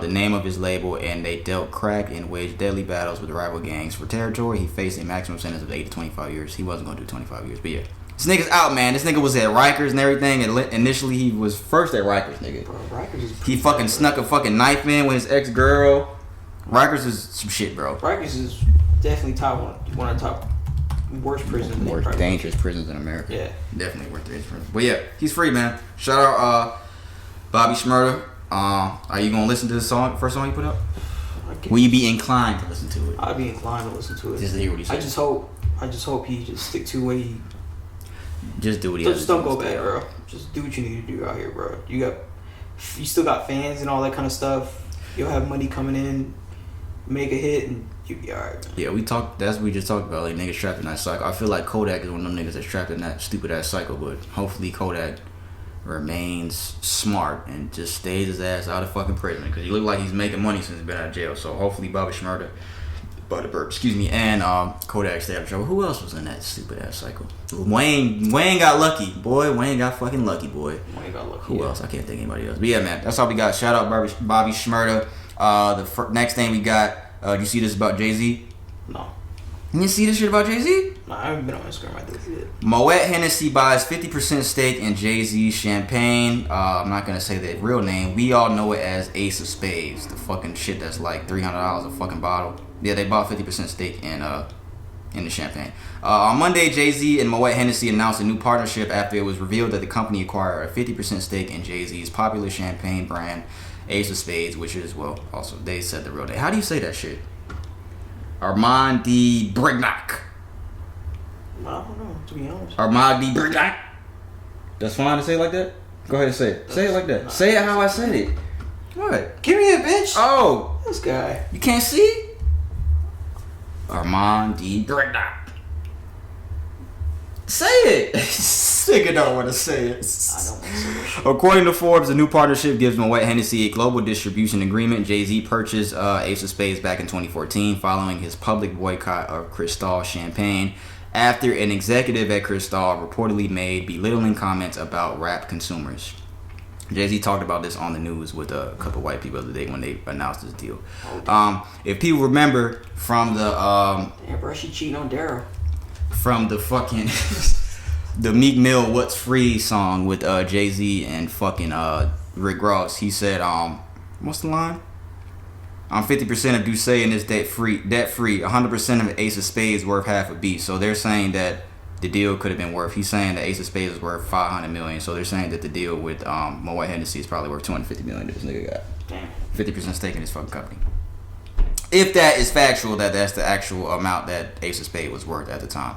the name of his label, and they dealt crack and waged deadly battles with rival gangs for territory. He faced a maximum sentence of 8 to 25 years. He wasn't going to do 25 years, but yeah. This nigga's out, man. This nigga was at Rikers and everything. And initially, he was first at Rikers, nigga. Bro, Rikers is he fucking snuck a fucking knife in with his ex-girl. Rikers is some shit, bro. Rikers is definitely one of the top worst prisons. Worst dangerous prisons in America. Yeah. Definitely worst dangerous prisons. But yeah, he's free, man. Shout out Bobby Shmurda. Are you going to listen to the first song you put up? Will you be inclined to listen to it? I'd be inclined to listen to it. Just to hear what he said. I just hope he just stick to what he... Just do what he has Just don't go back, bro. Just do what you need to do out here, bro. You still got fans and all that kind of stuff. You'll have money coming in, make a hit, and you'll be alright, man. Yeah, that's what we just talked about, like niggas trapped in that cycle. I feel like Kodak is one of them niggas that's trapped in that stupid ass cycle, but hopefully Kodak remains smart and just stays his ass out of fucking prison, because he look like he's making money since he's been out of jail. So hopefully Bobby Shmurda, and Kodak stay out of trouble. Who else was in that stupid ass cycle? Wayne got lucky, boy. Wayne got fucking lucky, boy. Wayne got lucky. Who else? I can't think of anybody else. But yeah, man, that's all we got. Shout out Bobby Shmurda. The next thing we got. Did you see this about Jay-Z? No. You didn't see this shit about Jay-Z? No, I haven't been on Instagram. I think it. Moet Hennessy buys 50% stake in Jay-Z's champagne. I'm not going to say the real name. We all know it as Ace of Spades. The fucking shit that's like $300 a fucking bottle. Yeah, they bought 50% stake in the champagne. On Monday, Jay-Z and Moet Hennessy announced a new partnership after it was revealed that the company acquired a 50% stake in Jay-Z's popular champagne brand, Ace of Spades, which is, well, also, they said the real name. How do you say that shit? Armand de Brignac. I don't know, to be honest. Armand de Brignac. That's fine to say it like that? Go ahead and say it. Say it like that. Say it how I said it. What? Give me a bitch. Oh. This guy. You can't see? Armand de Brignac. Say it. Nigga don't want to say it. I don't According to Forbes, the new partnership gives Moet Hennessy a global distribution agreement. Jay-Z purchased Ace of Spades back in 2014 following his public boycott of Cristal champagne after an executive at Cristal reportedly made belittling comments about rap consumers. Jay-Z talked about this on the news with a couple white people the other day when they announced this deal. If people remember from the... Damn, bro, she cheating on Daryl. From the fucking... the Meek Mill What's Free song with Jay-Z and fucking Rick Ross. He said, what's the line? I'm 50% of Duce and it's debt free. 100% of Ace of Spades worth half a beat. So they're saying that the deal could have been worth. He's saying that Ace of Spades is worth $500 million. So they're saying that the deal with Moet Hennessy is probably worth $250 million. That this nigga got 50% stake in his fucking company. If that is factual, that's the actual amount that Ace of Spades was worth at the time.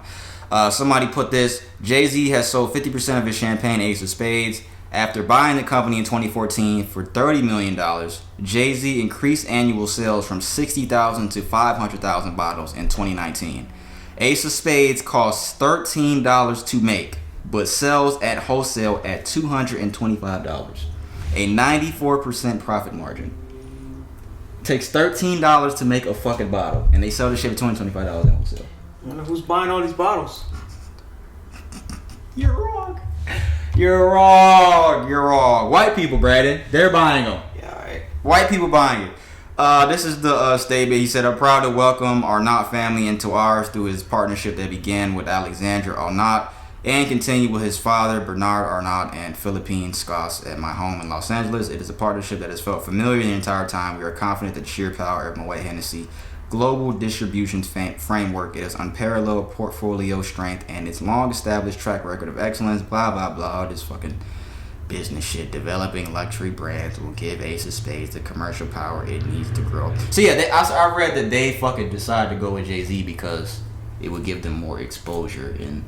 Somebody put this: Jay-Z has sold 50% of his champagne Ace of Spades. After buying the company in 2014 for $30 million, Jay-Z increased annual sales from 60,000 to 500,000 bottles in 2019. Ace of Spades costs $13 to make, but sells at wholesale at $225. A 94% profit margin. Takes $13 to make a fucking bottle, and they sell the shit for $225 at wholesale. I wonder who's buying all these bottles. You're wrong. You're wrong. White people, Brandon. They're buying them. Yeah, alright. White people buying it. This is the statement. He said, I'm proud to welcome Arnott family into ours through his partnership that began with Alexandra Arnott and continued with his father, Bernard Arnott, and Philippine Scots at my home in Los Angeles. It is a partnership that has felt familiar the entire time. We are confident that the sheer power of Moet Hennessy global distribution framework, its unparalleled portfolio strength, and its long-established track record of excellence, blah, blah, blah, all this fucking business shit. Developing luxury brands will give Ace of Spades the commercial power it needs to grow. So yeah, I read that they fucking decided to go with Jay-Z because it would give them more exposure in...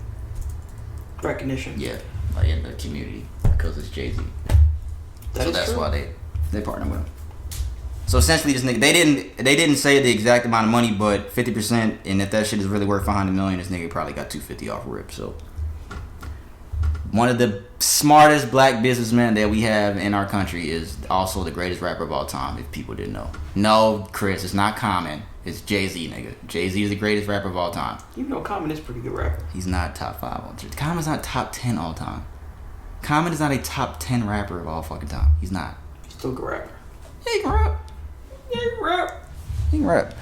recognition. Yeah, like in the community because it's Jay-Z. So that's true. Why they partner with him. So essentially, this nigga, they didn't say the exact amount of money, but 50%, and if that shit is really worth $500 million, this nigga probably got $250 off rip. So one of the smartest black businessmen that we have in our country is also the greatest rapper of all time. If people didn't know, no, Chris, it's not Common. It's Jay-Z, nigga. Jay-Z is the greatest rapper of all time. Even though Common is a pretty good rapper. He's not top 5 all time. Common's not top 10 all time. Common is not a top 10 rapper of all fucking time. He's not. He's still a good rapper. Yeah, he can rap. Yeah, he can rap. He can rap.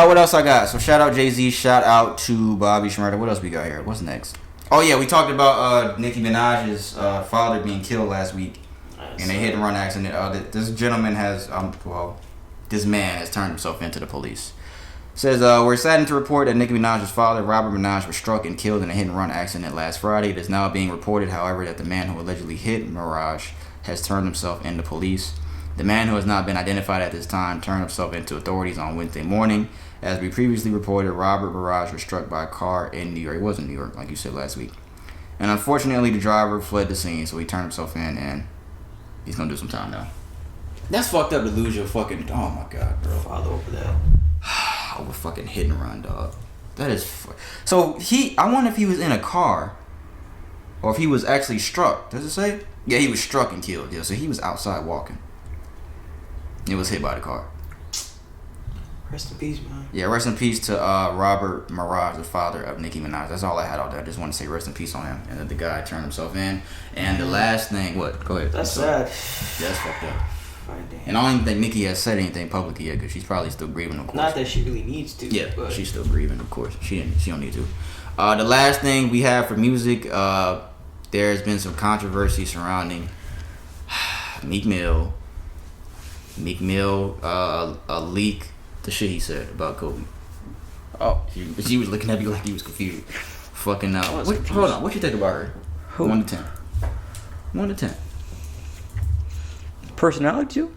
What else I got? So shout out Jay-Z. Shout out to Bobby Shmurda. What else we got here? What's next? Oh yeah, we talked about Nicki Minaj's father being killed last week in a hit and run accident. This gentleman has, this man has turned himself into the police. Says, we're saddened to report that Nicki Minaj's father, Robert Minaj, was struck and killed in a hit and run accident last Friday. It is now being reported, however, that the man who allegedly hit Minaj has turned himself into police. The man, who has not been identified at this time, turned himself into authorities on Wednesday morning. As we previously reported, Robert Minaj was struck by a car in New York. It was in New York, like you said last week. And unfortunately, the driver fled the scene, so he turned himself in, and he's going to do some time now. That's fucked up to lose your fucking... Oh, my God, bro. Father over that. Over fucking hit and run, dog. That is... So, I wonder if he was in a car, or if he was actually struck. Does it say? Yeah, he was struck and killed. Yeah, so he was outside walking. It was hit by the car. Rest in peace, man. Yeah, rest in peace to Robert Minaj, the father of Nicki Minaj. That's all I had out there. I just want to say rest in peace on him. And that the guy turned himself in. And the last thing, what? Go ahead. That's sad. That's fucked up. And I don't even think Nicki has said anything publicly yet because she's probably still grieving, of course. Not that she really needs to. Yeah, but she's still grieving, of course. She don't need to. The last thing we have for music, there's been some controversy surrounding Meek Mill. Meek Mill, a leak, the shit he said about Kobe. Oh, she was looking at me like he was confused. Fucking hold on, what you think about her? Who? 1 to 10. 1 to 10. Personality too?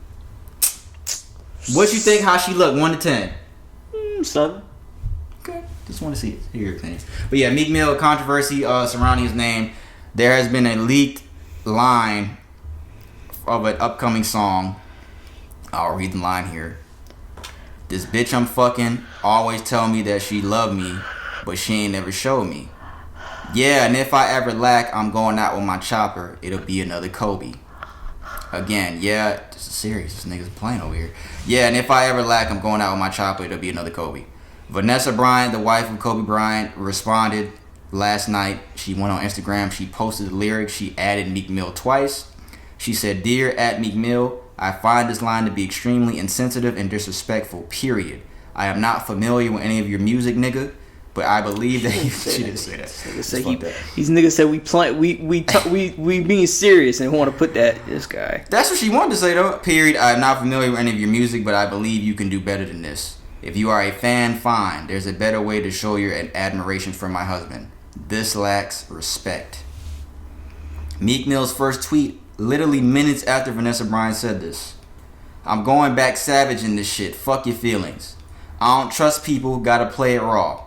What you think? How she look? 1 to 10. 7. Okay, just want to see it. Hear your opinions. But yeah, Meek Mill controversy surrounding his name. There has been a leaked line of an upcoming song. I'll read the line here. This bitch I'm fucking always tell me that she love me, but she ain't never showed me. Yeah, and if I ever lack, I'm going out with my chopper. It'll be another Kobe. Again, yeah, this is serious. This nigga's playing over here. Yeah, and if I ever lack, I'm going out with my chopper. It'll be another Kobe. Vanessa Bryant, the wife of Kobe Bryant, responded last night. She went on Instagram. She posted the lyrics. She added Meek Mill twice. She said, "Dear at Meek Mill, I find this line to be extremely insensitive and disrespectful, period. I am not familiar with any of your music, nigga, but I believe that she didn't say that. These niggas said we being serious and want to put this guy. That's what she wanted to say though. Period. I am not familiar with any of your music, but I believe you can do better than this. If you are a fan, fine. There's a better way to show your admiration for my husband. This lacks respect." Meek Mill's first tweet, literally minutes after Vanessa Bryant said this. "I'm going back savage in this shit. Fuck your feelings. I don't trust people. Gotta play it raw.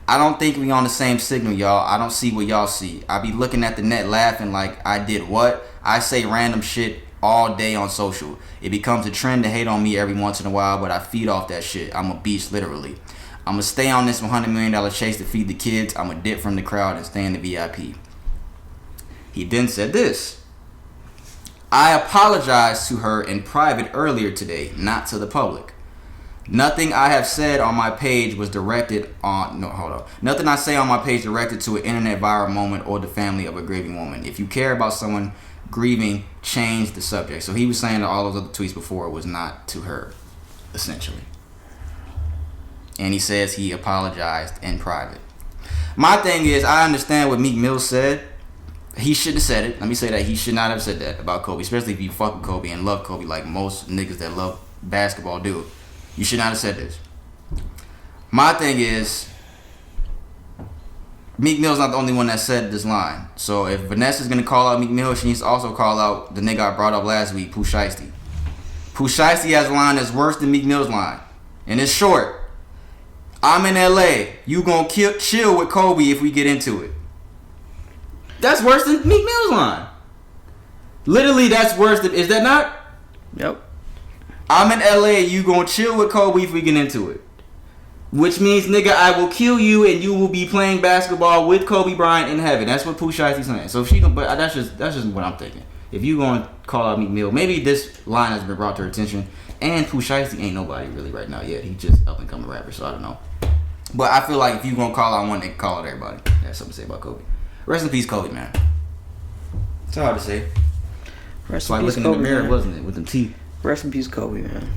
I don't think we on the same signal, y'all. I don't see what y'all see. I be looking at the net laughing like I did what? I say random shit all day on social. It becomes a trend to hate on me every once in a while, but I feed off that shit. I'm a beast, literally. I'm gonna stay on this $100 million chase to feed the kids. I'm gonna dip from the crowd and stay in the VIP." He then said this. "I apologized to her in private earlier today, not to the public. Nothing I have said on my page was directed on... No, hold on. Nothing I say on my page directed to an internet viral moment or the family of a grieving woman. If you care about someone grieving, change the subject." So he was saying that all those other tweets before was not to her, essentially. And he says he apologized in private. My thing is, I understand what Meek Mill said. He shouldn't have said it. Let me say that. He should not have said that about Kobe, especially if you fuck with Kobe and love Kobe like most niggas that love basketball do. You should not have said this. My thing is, Meek Mill's not the only one that said this line. So if Vanessa's gonna call out Meek Mill, she needs to also call out the nigga I brought up last week, Pooh Shiesty. Pooh Shiesty has a line that's worse than Meek Mill's line. And it's short. "I'm in LA. You gonna chill with Kobe if we get into it." That's worse than Meek Mill's line. Literally, that's worse than... Is that not? Yep. "I'm in LA. You gonna chill with Kobe if we get into it." Which means, nigga, I will kill you and you will be playing basketball with Kobe Bryant in heaven. That's what Pooh Shiesty's saying. So if she gonna... But that's just what I'm thinking. If you gonna call out Meek Mill, maybe this line has been brought to her attention. And Pooh Shiesty ain't nobody really right now yet. He just up and coming rapper, so I don't know. But I feel like if you gonna call out one, they can call out everybody. That's something to say about Kobe. Rest in peace, Kobe, man. It's hard to say. It's like looking in the mirror, wasn't it, with them teeth. Rest in peace, Kobe, man.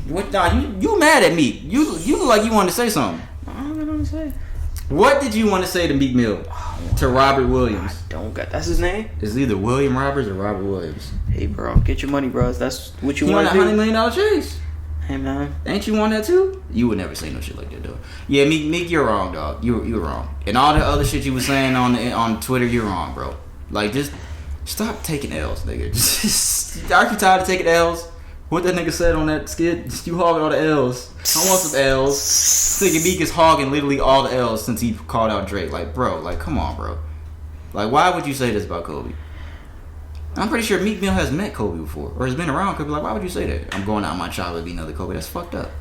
What? Nah, you mad at me? You look like you wanted to say something. I don't got nothing to say. What did you want to say to Meek Mill? To Robert Williams? I don't got. That's his name. It's either William Roberts or Robert Williams. Hey, bro, get your money, bro. That's what you want want to to do. do. $100 million chase. Hey, man. Ain't you want that too? You would never say no shit like that, though. Yeah, Meek, you're wrong, dog. You're wrong. And all the other shit you was saying on Twitter, you're wrong, bro. Like, just stop taking L's, nigga. Just, aren't you tired of taking L's? What that nigga said on that skit? You hogging all the L's. I want some L's. Nigga Meek is hogging literally all the L's since he called out Drake. Like, bro, like, come on, bro. Like, why would you say this about Kobe? I'm pretty sure Meek Mill has met Kobe before, or has been around Kobe. Like, why would you say that? I'm going out my child to be another Kobe. That's fucked up.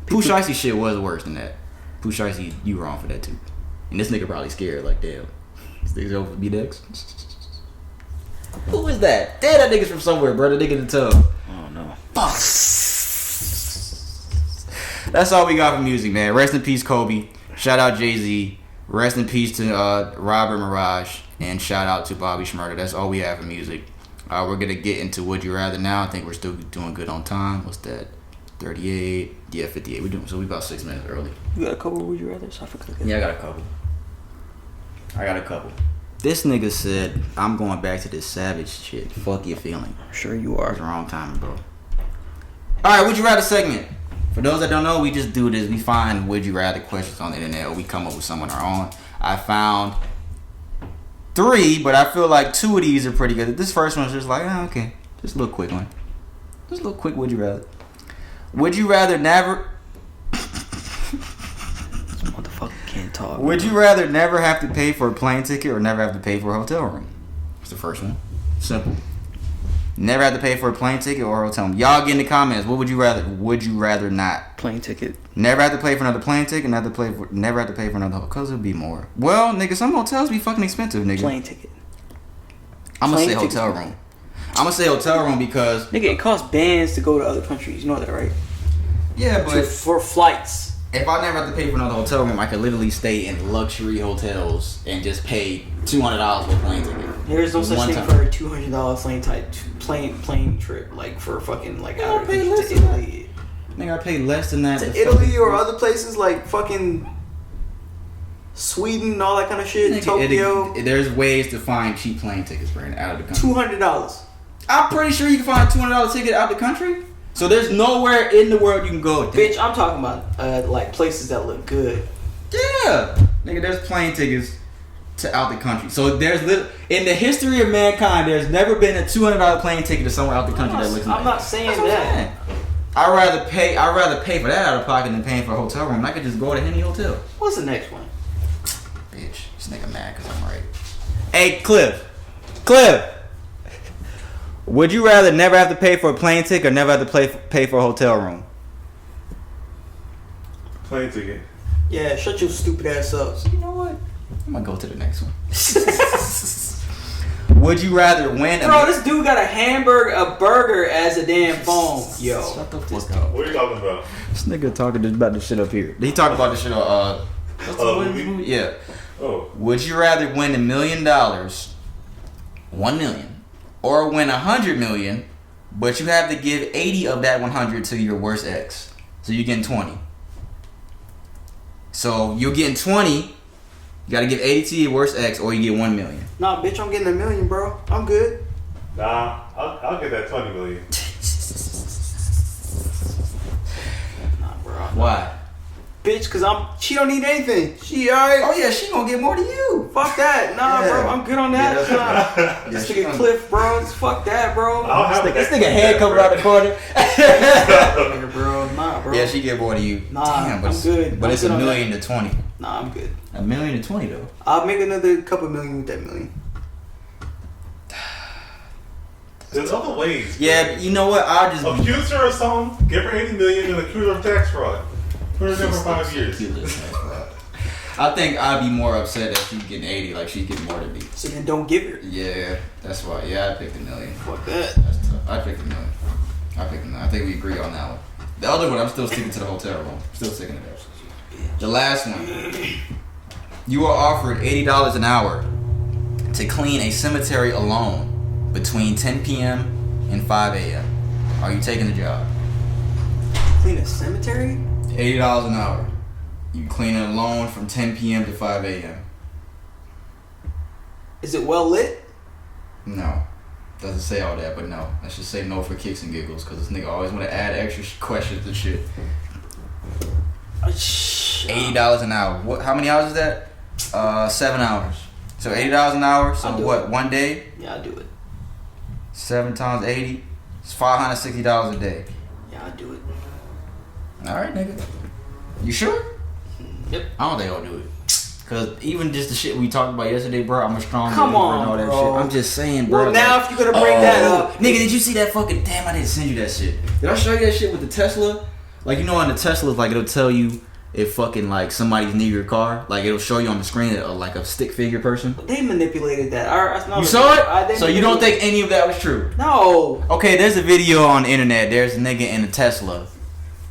Pooh Shiesty shit was worse than that. Pooh Shiesty, you wrong for that too. And this nigga probably scared. Like, damn, this nigga's over for B-Dex. Who is that? Damn, that nigga's from somewhere, bro. The nigga in the tub. Oh no. Fuck. That's all we got for music, man. Rest in peace, Kobe. Shout out Jay-Z. Rest in peace to Robert Mirage. And shout out to Bobby Shmurda. That's all we have for music. We're going to get into Would You Rather now. I think we're still doing good on time. What's that? 38? Yeah, 58. We're about 6 minutes early. You got a couple Would You Rather? I forgot. Yeah, I got a couple. This nigga said, "I'm going back to this savage shit. Fuck your feeling." Sure you are. It's the wrong time, bro. Alright, Would You Rather segment. For those that don't know, we just do this. We find Would You Rather questions on the internet, or we come up with some on our own. I found 3, but I feel like 2 of these are pretty good. This first one's just like, okay. Just a little quick one. Just a little quick Would You Rather. Would you rather never... This motherfucker can't talk. Would you rather never have to pay for a plane ticket or never have to pay for a hotel room? That's the first one. Simple. Never have to pay for a plane ticket or a hotel room. Y'all get in the comments. What would you rather? Would you rather not? Plane ticket. Never have to pay for another plane ticket. Never have to pay for another hotel. Cause it'd be more. Well, nigga, some hotels be fucking expensive, nigga. Plane ticket. I'm gonna say hotel room. I'm gonna say hotel room because nigga, it costs bands to go to other countries. You know that, right? Yeah, but for flights. If I never have to pay for another hotel room, I could literally stay in luxury hotels and just pay $200 for a plane ticket. There's no such thing for a $200 plane trip, like for fucking like out of the country to Italy. Nigga, I paid less than that. To Italy or other places like fucking Sweden and all that kind of shit. Nigga, Tokyo. There's ways to find cheap plane tickets for out of the country. $200. I'm pretty sure you can find a $200 ticket out of the country. So there's nowhere in the world you can go. Bitch, I'm talking about like places that look good. Yeah, nigga, there's plane tickets to out the country. So there's in the history of mankind, there's never been a $200 plane ticket to somewhere out the country that looks nice. I'm not saying that. I'd rather pay for that out of pocket than paying for a hotel room. I could just go to any hotel. What's the next one? Bitch, this nigga mad because I'm right. Hey, Cliff. Would you rather never have to pay for a plane ticket or never have to pay for a hotel room? Plane ticket. Yeah, shut your stupid ass up. You know what? I'm gonna go to the next one. Would you rather win? Bro, this dude got a burger as a damn phone. Yo, shut the fuck up. What are you talking about? This nigga talking about this shit up here. He talked about this shit on what's the movie? Yeah. Oh. Would you rather win $1 million, 1 million, or win 100 million, but you have to give 80 of that 100 to your worst ex? So you're getting 20. So you're getting 20. You gotta give 80 to your worst ex, or you get 1 million. Nah, bitch, I'm getting $1 million, bro. I'm good. Nah, I'll get that 20 million. Nah, bro. Why? Bitch, cause she don't need anything. She alright. Oh yeah, she gonna get more than you. Fuck that. Nah, Yeah. bro, I'm good on that. Yeah, Nah. This nigga Cliff, bro. Fuck that, bro. This nigga head coming out the corner. Nigga, bro. Nah, bro. Yeah, she get more than you. Nah, damn, but I'm good. But I'm it's good $1 on million to 20. Nah, I'm good. $1 million to 20 though. I'll make another couple million with that million. There's other ways. Yeah, you know what? I'll just accuse her of something, give her 80 million, and accuse her of tax fraud. Put her there for 5 years. I think I'd be more upset if she's getting 80, like she's getting more than me. So then don't give her. Yeah, that's why. Yeah, I picked $1 million. Fuck that. That's tough. I picked $1 million. I think we agree on that one. The other one, I'm still sticking to the hotel room. Still sticking to that. The last one. You are offered $80 an hour to clean a cemetery alone between 10 p.m. and 5 a.m. Are you taking the job? Clean a cemetery? $80 an hour. You clean it alone from 10 p.m. to 5 a.m. Is it well lit? No. Doesn't say all that, but no. Let's just say no for kicks and giggles, because this nigga always want to add extra questions and shit. $80 an hour. What? How many hours is that? 7 hours. So $80 an hour. So what? 1 day? Yeah, I'll do it. 7 times 80. It's $560 a day. Yeah, I'll do it. All right, nigga. You sure? Yep. I don't think I'll do it. Cause even just the shit we talked about yesterday, bro, I'm a strong Come believer on, and all that bro. shit. I'm just saying, bro. Well, now if you're gonna bring that up, nigga, did you see that fucking? Damn, I didn't send you that shit. Did I show you that shit with the Tesla? Like, you know, on the Tesla, like it'll tell you if fucking like somebody's near your car. Like it'll show you on the screen like a stick figure person. They manipulated that. You saw it? So you don't think any of that was true? No. Okay, there's a video on the internet. There's a nigga in a Tesla.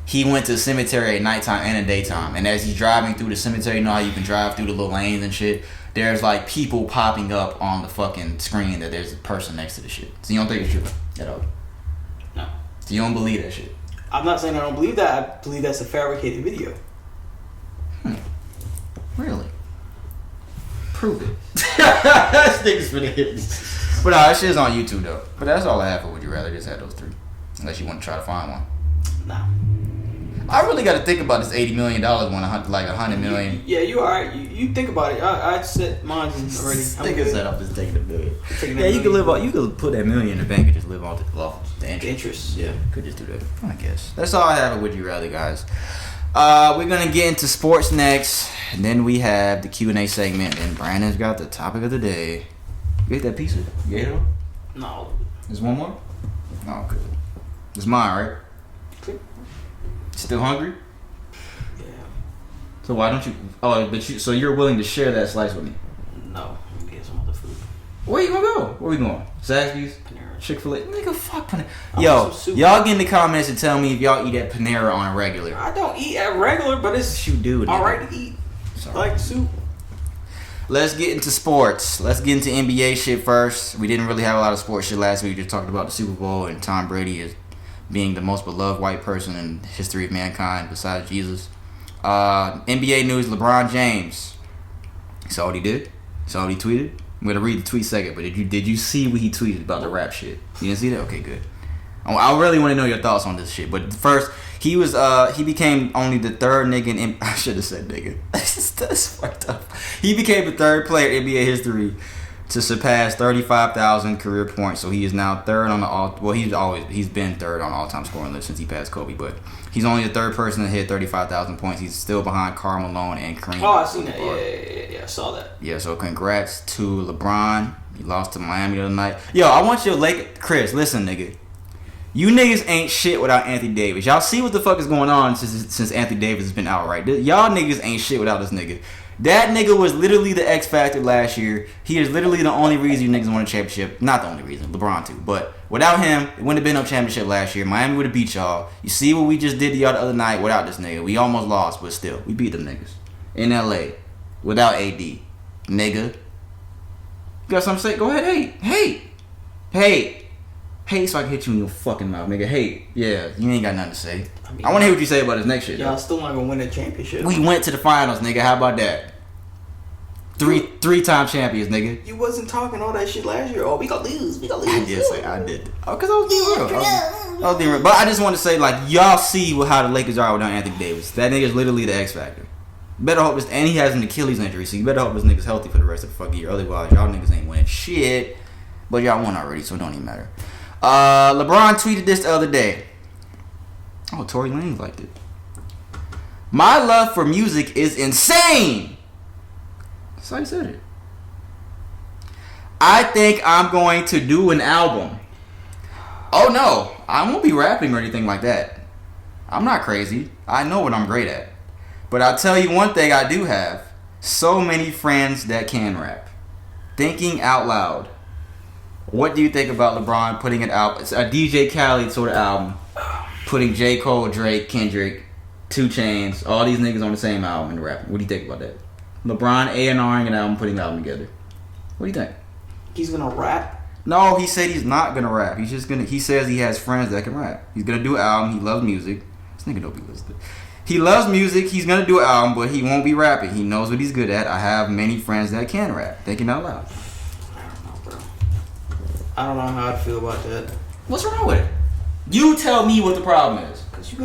He went to the cemetery at nighttime and at daytime. And as he's driving through the cemetery, you know how you can drive through the little lanes and shit? There's like people popping up on the fucking screen that there's a person next to the shit. So you don't think it's true at all? No. So you don't believe that shit? I'm not saying I don't believe that. I believe that's a fabricated video. Really? Prove it. This nigga's finna hit me. But that shit's on YouTube though. But that's all I have for Would You Rather. Just had those three. Unless you want to try to find one. Nah. I really got to think about this $80 million one, like $100 million. Yeah, you alright. You think about it. I set mine already. Nigga said I'm just taking $1 million. Yeah, you can live off. You could put that $1 million in the bank and just live off the interest. Interest, yeah. Could just do that. I guess that's all I have at Would You Rather, guys. We're gonna get into sports next, and then we have the Q&A segment. And Brandon's got the topic of the day. You ate that pizza? You ate it all? No. There's one more? Oh, good. It's mine, right? Still hungry? Yeah. So why don't you? Oh, but so you're willing to share that slice with me? No. Get some other food. Where you gonna go? Where we going? Zaxby's? Panera. Chick-fil-A? Nigga, fuck Panera. I Yo, want some soup. y'all get in the comments and tell me if y'all eat at Panera on a regular. I don't eat at regular, but it's You do, nigga. alright to eat. Sorry. I like soup. Let's get into sports. Let's get into NBA shit first. We didn't really have a lot of sports shit last week. We just talked about the Super Bowl and Tom Brady is being the most beloved white person in the history of mankind besides Jesus. NBA news, LeBron James. You saw what he did? You saw what he tweeted? I'm going to read the tweet second, but did you see what he tweeted about the rap shit? You didn't see that? Okay, good. I really want to know your thoughts on this shit. But first, he became only the third nigga in I should have said nigga. That's fucked up. He became the third player in NBA history to surpass 35,000 career points. So he is now third on the all. Well, he's been third on all-time scoring list since he passed Kobe. But he's only the third person to hit 35,000 points. He's still behind Karl Malone and Kareem. Oh, I seen that. Yeah. I saw that. Yeah. So congrats to LeBron. He lost to Miami the other night. Yo, I want your Chris. Listen, nigga. You niggas ain't shit without Anthony Davis. Y'all see what the fuck is going on since Anthony Davis has been out, right? Y'all niggas ain't shit without this nigga. That nigga was literally the X factor last year. He is literally the only reason you niggas won a championship. Not the only reason, LeBron too. But without him, it wouldn't have been no championship last year. Miami would have beat y'all. You see what we just did to y'all the other night without this nigga. We almost lost, but still, we beat them niggas in LA without AD, nigga. You got something to say? Go ahead, hey, so I can hit you in your fucking mouth, nigga. Hey, yeah, you ain't got nothing to say. I want to hear what you say about this next shit. Y'all still not gonna win a championship. We went to the finals, nigga. How about that? Three-time champions, nigga. You wasn't talking all that shit last year. Oh, we gonna lose. I did say I did. Oh, because I was being real. I was being real. But I just want to say, like, y'all see how the Lakers are without Anthony Davis. That nigga's literally the X factor. Better hope and he has an Achilles injury, so you better hope this nigga's healthy for the rest of the fucking year. Otherwise, y'all niggas ain't winning shit. But y'all won already, so it don't even matter. LeBron tweeted this the other day. Oh, Tory Lanez liked it. My love for music is insane. That's how he said it. I think I'm going to do an album. Oh no, I won't be rapping or anything like that. I'm not crazy. I know what I'm great at. But I'll tell you one thing I do have. So many friends that can rap. Thinking out loud. What do you think about LeBron putting it out? It's a DJ Khaled sort of album. Putting J. Cole, Drake, Kendrick, 2 Chainz, all these niggas on the same album and rapping. What do you think about that? LeBron A&R'ing an album, putting the album together. What do you think? He's gonna rap? No, he said he's not gonna rap. He's just gonna. He says he has friends that can rap. He's gonna do an album. He loves music. This nigga don't be listening. He loves music. He's gonna do an album, but he won't be rapping. He knows what he's good at. I have many friends that can rap. Thinking out loud. I don't know how I feel about that. What's wrong with it? You tell me what the problem is. Cause you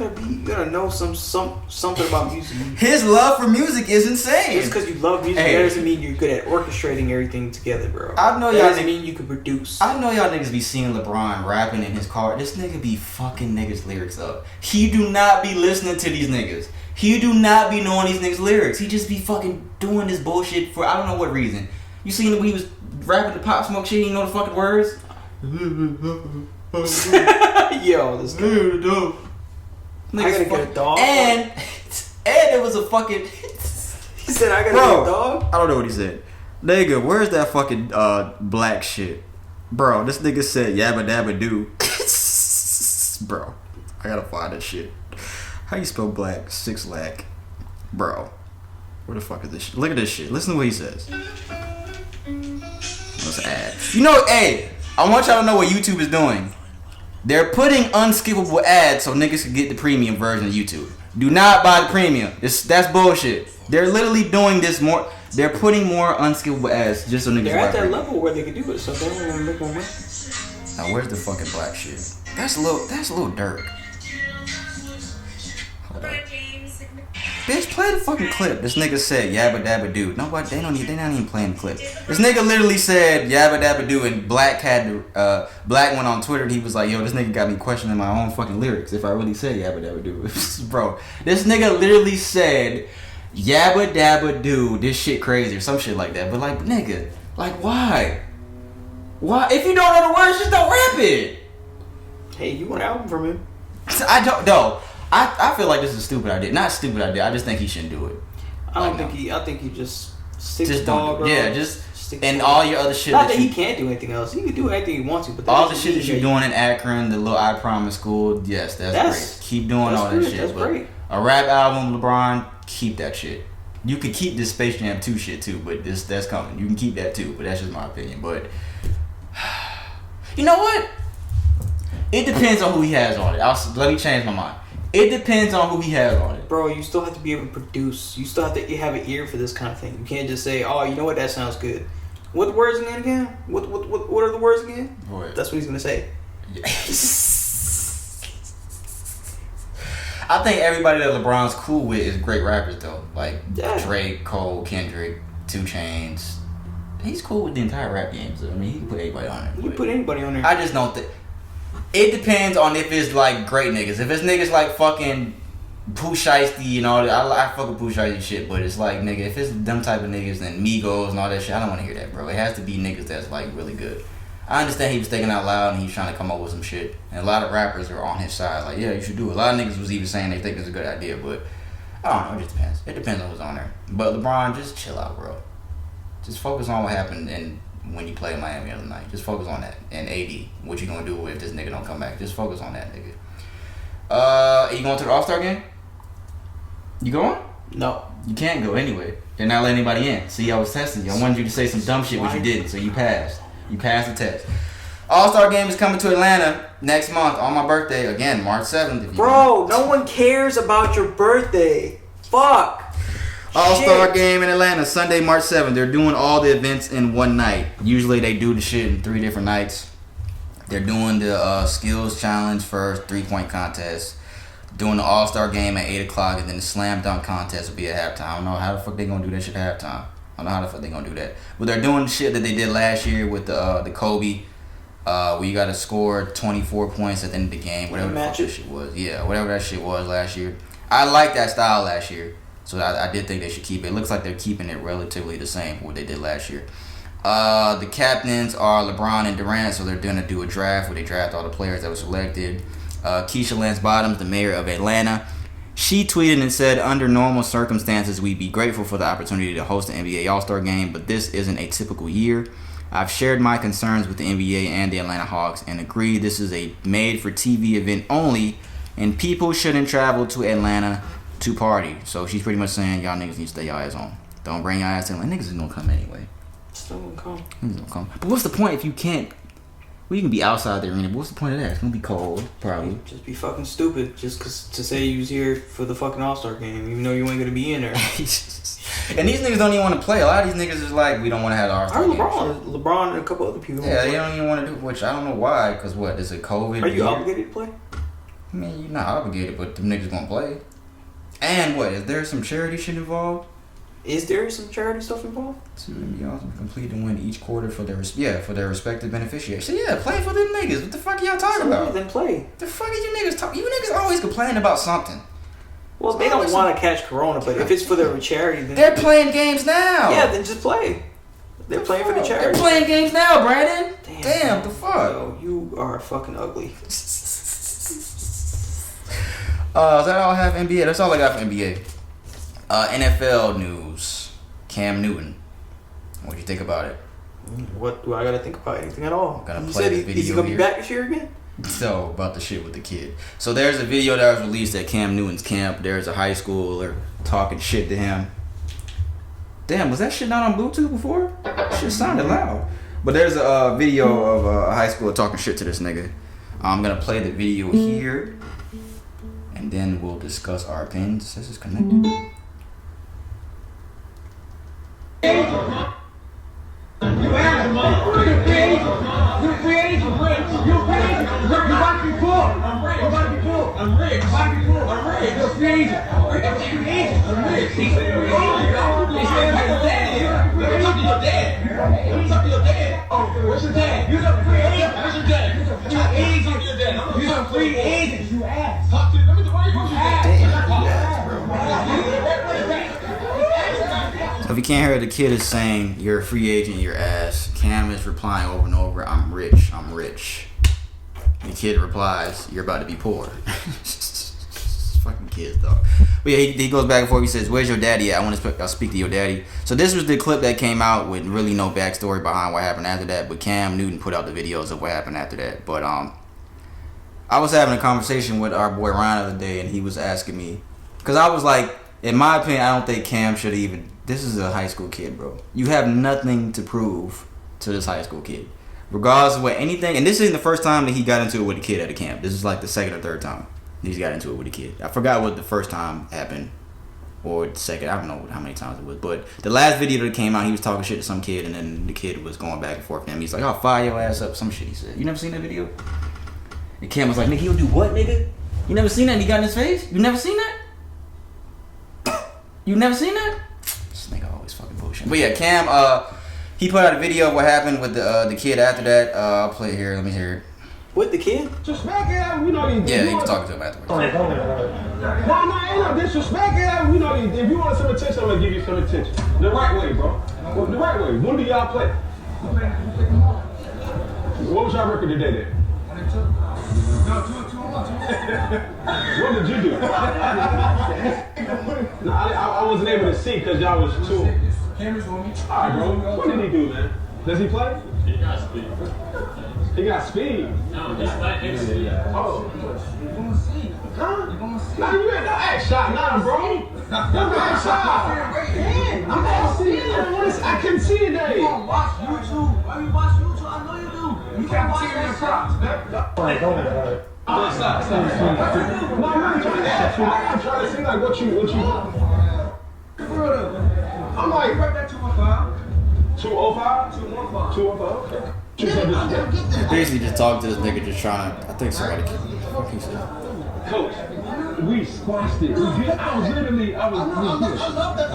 gotta know something about music. His love for music is insane. Just because you love music, that doesn't mean you're good at orchestrating everything together, bro. I know that y'all doesn't mean you can produce. I know y'all niggas be seeing LeBron rapping in his car. This nigga be fucking niggas lyrics up. He do not be listening to these niggas. He do not be knowing these niggas lyrics. He just be fucking doing this bullshit for I don't know what reason. You seen when he was rapping the Pop Smoke shit, he didn't know the fucking words? Yo, this guy. I gotta get a dog. And it was a fucking. He said, I gotta get a dog? I don't know what he said. Nigga, where's that fucking black shit? Bro, this nigga said yabba dabba doo. Bro, I gotta find that shit. How you spell black? 6 lack. Bro, where the fuck is this shit? Look at this shit. Listen to what he says. Let's add. You know, hey, I want y'all to know what YouTube is doing. They're putting unskippable ads so niggas can get the premium version of YouTube. Do not buy the premium. That's bullshit. They're literally doing this more. They're putting more unskippable ads just so niggas. They're at that level where they can do it, so they don't want to make one money. Now where's the fucking black shit? That's a little Dirk. Hold up. Bitch, play the fucking clip. This nigga said yabba dabba doo. Nobody, they're not even playing the clip. This nigga literally said yabba dabba doo, and Black went on Twitter and he was like, yo, this nigga got me questioning my own fucking lyrics if I really said yabba dabba doo. Bro, this nigga literally said yabba dabba doo, this shit crazy or some shit like that. But like, nigga, like why? Why? If you don't know the words, just don't rap it. Hey, you want an album from him? I don't know. I feel like this is a stupid idea. Not stupid idea. I just think he shouldn't do it. I think he just stick just to don't ball, do bro. it. Yeah, just stick and to all your other shit. Not that he can't do anything else. He can do anything he wants to. But all the shit that you're doing in Akron, the little I Promise school, yes, that's great. Keep doing all that shit. That's great. A rap album, LeBron, keep that shit. You can keep this Space Jam 2 shit too, but that's coming. You can keep that too, but that's just my opinion. But you know what? It depends on who he has on it. Let me change my mind. It depends on who he has on it. Bro, you still have to be able to produce. You still have to have an ear for this kind of thing. You can't just say, "Oh, you know what? That sounds good." What the words again? What are the words again? What? That's what he's gonna say. I think everybody that LeBron's cool with is great rappers though. Like Drake, Cole, Kendrick, 2 Chainz. He's cool with the entire rap game. So I mean, he can put anybody on there. You put anybody on there. I just don't think. It depends on if it's like great niggas. If it's niggas like fucking Pooh Shiesty and all that, I fuck with Pooh Shiesty shit. But it's like, nigga, if it's them type of niggas and Migos and all that shit, I don't want to hear that, bro. It has to be niggas that's like really good. I understand he was thinking out loud and he's trying to come up with some shit. And a lot of rappers are on his side. Like, yeah, you should do it. A lot of niggas was even saying they think it's a good idea, but I don't know. It just depends. It depends on who's on there. But LeBron, just chill out, bro. Just focus on what happened and when you play Miami the other night. Just focus on that. And AD, what you gonna do if this nigga don't come back? Just focus on that, nigga. Are you going to the All-Star game? You going? No. You can't go anyway. They're not letting anybody in. See, I was testing you. I wanted you to say some dumb shit, but you didn't, so you passed. You passed the test. All-Star game is coming to Atlanta next month on my birthday. Again, March 7th. Bro, no one cares about your birthday. Fuck. All-Star game in Atlanta, Sunday, March 7th. They're doing all the events in one night. Usually they do the shit in 3 different nights. They're doing the skills challenge first, 3-point contest. Doing the All-Star game at 8 o'clock, and then the slam dunk contest will be at halftime. I don't know how the fuck they gonna do that shit at halftime. I don't know how the fuck they gonna do that. But they're doing the shit that they did last year with the Kobe, where you gotta score 24 points at the end of the game, whatever the fuck that shit was. Yeah, whatever that shit was last year. I liked that style last year, so I did think they should keep it. It looks like they're keeping it relatively the same for what they did last year. The captains are LeBron and Durant, so they're gonna do a draft where they draft all the players that were selected. Keisha Lance Bottoms, the mayor of Atlanta, she tweeted and said, under normal circumstances, we'd be grateful for the opportunity to host the NBA All-Star Game, but this isn't a typical year. I've shared my concerns with the NBA and the Atlanta Hawks and agree this is a made-for-TV event only, and people shouldn't travel to Atlanta to party. So she's pretty much saying, y'all niggas need to stay y'all ass home. Don't bring y'all ass in. Like, niggas is gonna come anyway. Still gonna come. Niggas gonna come. But what's the point if you can't? Well, you can be outside the arena, but what's the point of that? It's gonna be cold, probably. Just be fucking stupid, just cause to say you was here for the fucking All-Star game, even though you ain't gonna be in there. And these niggas don't even want to play. A lot of these niggas is like, we don't want to have the All-Star game. LeBron and a couple other people. Yeah, they don't even want to do, which I don't know why, because what, is it COVID? Are you obligated to play? I mean, you're not obligated, but them niggas gonna play. And what, is there some charity shit involved? Is there some charity stuff involved? To be awesome, complete and win each quarter for their respective beneficiaries. So yeah, play for them niggas. What the fuck are y'all talking about? Then play. The fuck are you niggas talking? You niggas always complaining about something. Well, they don't want to catch corona, but if it's for their charity, then they're playing games now. Yeah, then just play. They're playing for the charity. They're playing games now, Brandon. Damn, the fuck. Yo, you are fucking ugly. Is that all I have NBA? That's all I got for NBA. NFL news. Cam Newton. What do you think about it? What do I gotta think about? Anything at all? I'm gonna You play said the video is he gonna here. be back this year again? So, about the shit with the kid. So there's a video that was released at Cam Newton's camp. There's a high schooler talking shit to him. Damn, was that shit not on Bluetooth before? Shit sounded loud. But there's a video of a high schooler talking shit to this nigga. I'm gonna play the video here, and then we'll discuss our opinions. This is connected. What's your dad? You're the free agent. What's your dad? You're the free agent. You ass. Talk to them. So if you can't hear it, the kid is saying, you're a free agent, your ass. Cam is replying over and over, I'm rich. The kid replies, you're about to be poor. Fucking kids, dog. But yeah, he goes back and forth. He says, where's your daddy at? I want to speak to your daddy. So this was the clip that came out with really no backstory behind what happened after that. But Cam Newton put out the videos of what happened after that. But I was having a conversation with our boy Ryan the other day, and he was asking me, because I was like, in my opinion, I don't think Cam should even. This is a high school kid, bro. You have nothing to prove to this high school kid, regardless of what anything. And this isn't the first time that he got into it with a kid at a camp. This is like the second or third time he's got into it with a kid. I forgot what the first time happened, or the second. I don't know how many times it was. But the last video that came out, he was talking shit to some kid, and then the kid was going back and forth with him. He's like, "I'll fire your ass up." Some shit he said. You never seen that video? And Cam was like, "Nigga, he'll do what, nigga? You never seen that? And he got in his face? You never seen that? You never seen that?" This nigga always fucking bullshit. But yeah, Cam, he put out a video of what happened with the kid after that. I'll play it here. Let me hear it. With the kid? Just smack it out. We know you. Yeah, he was talking to him afterwards. No, ain't no disrespect it out. We know you. If you want some attention, I'm gonna give you some attention. The right way, bro. The right way. When do y'all play? What was y'all record today then? What did you do? No, I wasn't able to see because y'all was too. Cameras on me. Alright, bro. What did he do, man? Does he play? He got speed. He got speed. No, he's like speed. Oh. You gonna see? Huh? You gonna see? Nah, you ain't no act shot now, bro. You act shot. I'm gonna see it. I can see it there. You gonna watch YouTube? Why you watch YouTube? I know you do. You can't watch that props, man. Stop. No, I'm not trying to ask you. I'm trying to see like what you. I'm like, You write that 215. 205? 215. Okay. Basically just talking to this nigga, just trying to. I think somebody. What he said? Coach, we squashed it. I was. I love that.